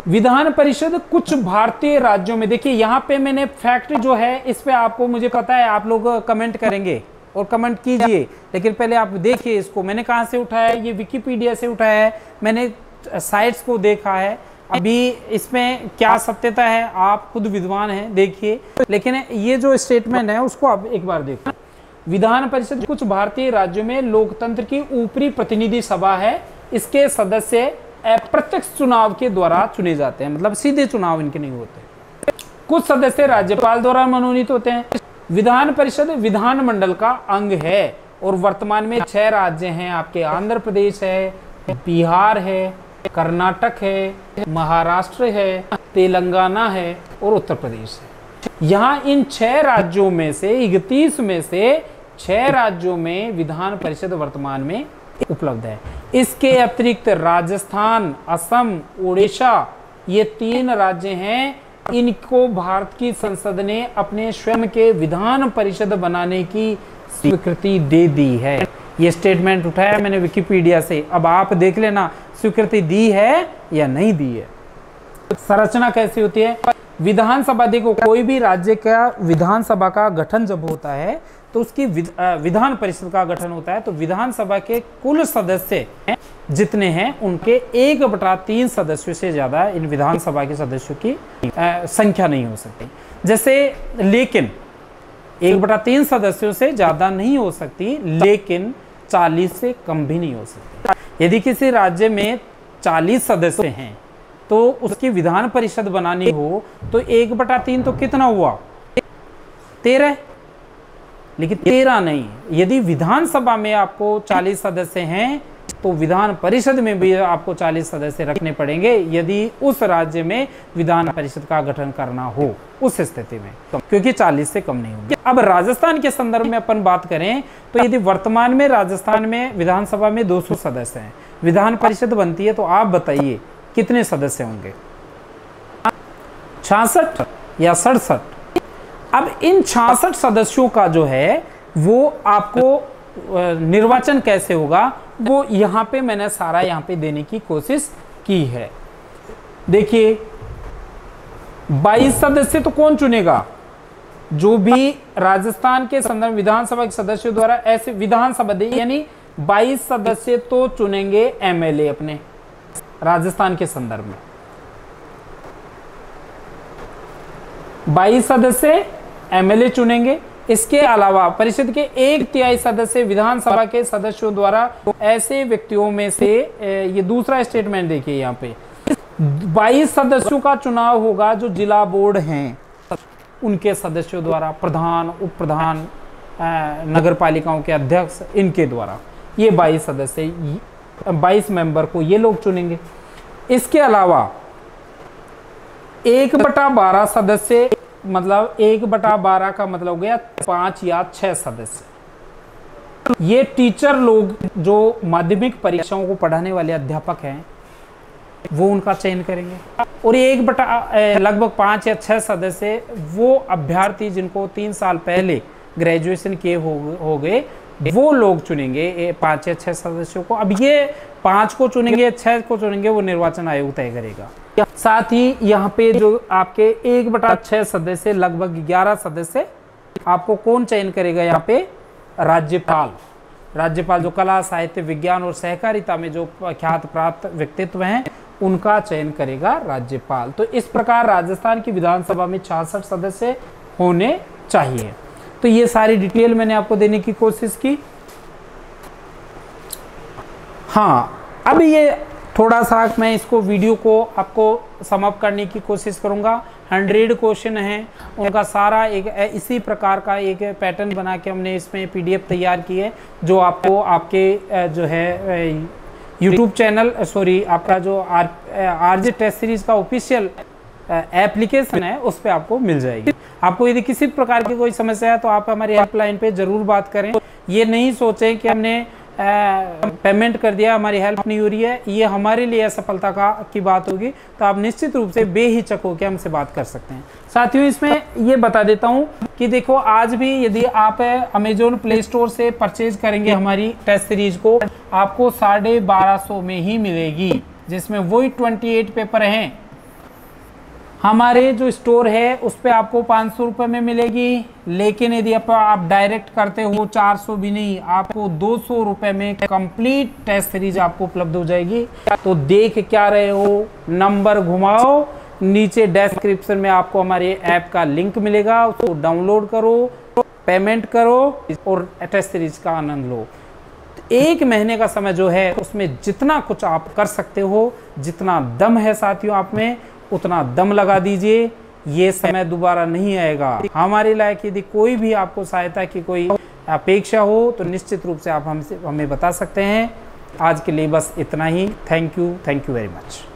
विधान परिषद कुछ भारतीय राज्यों में, देखिए यहां पे मैंने फैक्ट जो है इस पे आपको, मुझे पता है आप लोग कमेंट करेंगे और कमेंट कीजिए, लेकिन पहले आप देखिए इसको मैंने कहां से उठाया है, ये विकिपीडिया से उठाया है, मैंने साइट्स को देखा है। अभी इसमें क्या सत्यता है आप खुद विद्वान हैं, देखिए, लेकिन ये जो स्टेटमेंट है उसको आप एक बार देखो। विधान परिषद कुछ भारतीय राज्यों में लोकतंत्र की ऊपरी प्रतिनिधि सभा है, इसके सदस्य अप्रत्यक्ष चुनाव के द्वारा चुने जाते हैं, मतलब सीधे चुनाव इनके नहीं होते। कुछ सदस्य राज्यपाल द्वारा मनोनीत होते हैं। विधान परिषद विधानमंडल का अंग है और वर्तमान में 6 राज्य हैं आपके, आंध्र प्रदेश है, बिहार है, कर्नाटक है, महाराष्ट्र है, तेलंगाना है और उत्तर प्रदेश है। यहाँ इन 6 राज्यों में से 31 में से 6 राज्यों में विधान परिषद वर्तमान में उपलब्ध है। इसके अतिरिक्त राजस्थान, असम, उड़ीसा, ये 3 राज्य हैं, इनको भारत की संसद ने अपने स्वयं के विधान परिषद बनाने की स्वीकृति दे दी है। ये स्टेटमेंट उठाया मैंने विकिपीडिया से, अब आप देख लेना स्वीकृति दी है या नहीं दी है। संरचना कैसी होती है, विधानसभा, देखो कोई भी राज्य का विधानसभा का गठन जब होता है तो उसकी विधान परिषद का गठन होता है, तो विधानसभा के कुल सदस्य जितने हैं उनके 1/3 सदस्यों से ज्यादा इन विधानसभा के सदस्यों की संख्या नहीं हो सकती। जैसे लेकिन 1/3 सदस्यों से ज्यादा नहीं हो सकती, लेकिन 40 से कम भी नहीं हो सकती। यदि किसी राज्य में 40 सदस्य हैं तो उसकी विधान परिषद बनानी हो तो 1/3 तो कितना हुआ, 13, लेकिन 13 नहीं। यदि विधानसभा में आपको 40 सदस्य हैं तो विधान परिषद में भी आपको 40 सदस्य रखने पड़ेंगे, यदि उस राज्य में विधान परिषद का गठन करना हो उस स्थिति में, क्योंकि 40 से कम नहीं होंगे। अब राजस्थान के संदर्भ में अपन बात करें तो यदि वर्तमान में राजस्थान में विधानसभा में 200 सदस्य हैं, विधान परिषद बनती है, तो आप बताइए कितने सदस्य होंगे, 66 या 67? अब इन 66 सदस्यों का जो है वो आपको निर्वाचन कैसे होगा, वो यहां पे मैंने सारा यहां पे देने की कोशिश की है। देखिए 22 सदस्य तो कौन चुनेगा, जो भी राजस्थान के संदर्भ विधानसभा के सदस्यों द्वारा ऐसे विधानसभा यानी 22 सदस्य तो चुनेंगे एमएलए अपने राजस्थान के संदर्भ में, 22 सदस्य एमएलए चुनेंगे। इसके अलावा परिषद के 1/3 सदस्य विधानसभा के सदस्यों द्वारा ऐसे व्यक्तियों में से, ये दूसरा स्टेटमेंट देखिए यहाँ पे, 22 सदस्यों का चुनाव होगा जो जिला बोर्ड हैं उनके सदस्यों द्वारा, प्रधान, उप प्रधान, नगर पालिकाओं के अध्यक्ष, इनके द्वारा ये 22 सदस्य, 22 मेंबर को ये लोग चुनेंगे। इसके अलावा 1/12 सदस्य, मतलब 1/12 का मतलब हो गया 5 या 6 सदस्य, ये टीचर लोग जो माध्यमिक परीक्षाओं को पढ़ाने वाले अध्यापक हैं वो उनका चयन करेंगे। और लगभग 5 या 6 सदस्य वो अभ्यर्थी जिनको 3 साल पहले ग्रेजुएशन किए हो गए वो लोग चुनेंगे 5 या 6 सदस्यों को। अब ये 5 को चुनेंगे, 6 को चुनेंगे, वो निर्वाचन आयोग तय करेगा। साथ ही यहाँ पे जो आपके 1/6 सदस्य, लगभग 11 सदस्य आपको कौन चयन करेगा, यहाँ पे राज्यपाल। राज्यपाल जो कला, साहित्य, विज्ञान और सहकारिता में जो ख्यात प्राप्त व्यक्तित्व हैं उनका चयन करेगा राज्यपाल। तो इस प्रकार राजस्थान की विधानसभा में 66 सदस्य होने चाहिए। तो ये सारी डिटेल मैंने आपको देने की कोशिश की। हाँ, अब ये थोड़ा सा मैं इसको वीडियो को आपको समअप करने की कोशिश करूंगा। 100 क्वेश्चन हैं, उनका सारा एक इसी प्रकार का एक पैटर्न बना के हमने इसमें PDF तैयार की है, जो आपको आपके जो है YouTube चैनल, सॉरी आपका जो RJ टेस्ट सीरीज का ऑफिशियल एप्लीकेशन है उस पर आपको मिल जाएगी। आपको यदि किसी प्रकार की कोई समस्या है तो आप हमारी हेल्पलाइन पे जरूर बात करें। ये नहीं सोचें कि हमने पेमेंट कर दिया, हमारी हेल्प नहीं हो रही है, ये हमारे लिए असफलता की बात होगी, तो आप निश्चित रूप से बेहिचक होकर हमसे बात कर सकते हैं। साथियों, इसमें ये बता देता हूँ कि देखो, आज भी यदि आप अमेजोन प्ले स्टोर से परचेज करेंगे हमारी टेस्ट सीरीज को, आपको 1250 में ही मिलेगी, जिसमें वही 28 पेपर हैं। हमारे जो स्टोर है उस पर आपको 500 रुपये में मिलेगी, लेकिन यदि आप डायरेक्ट करते हो 400 भी नहीं, आपको 200 रुपये में कंप्लीट टेस्ट सीरीज आपको उपलब्ध हो जाएगी। तो देख क्या रहे हो, नंबर घुमाओ, नीचे डिस्क्रिप्शन में आपको हमारे ऐप का लिंक मिलेगा, उसको डाउनलोड करो, पेमेंट करो और टेस्ट सीरीज का आनंद लो। 1 महीने का समय जो है उसमें जितना कुछ आप कर सकते हो, जितना दम है साथियों आप में, उतना दम लगा दीजिए। ये समय दोबारा नहीं आएगा। हमारे लायक यदि कोई भी आपको सहायता की कोई अपेक्षा हो तो निश्चित रूप से आप हमें बता सकते हैं। आज के लिए बस इतना ही। Thank you very much.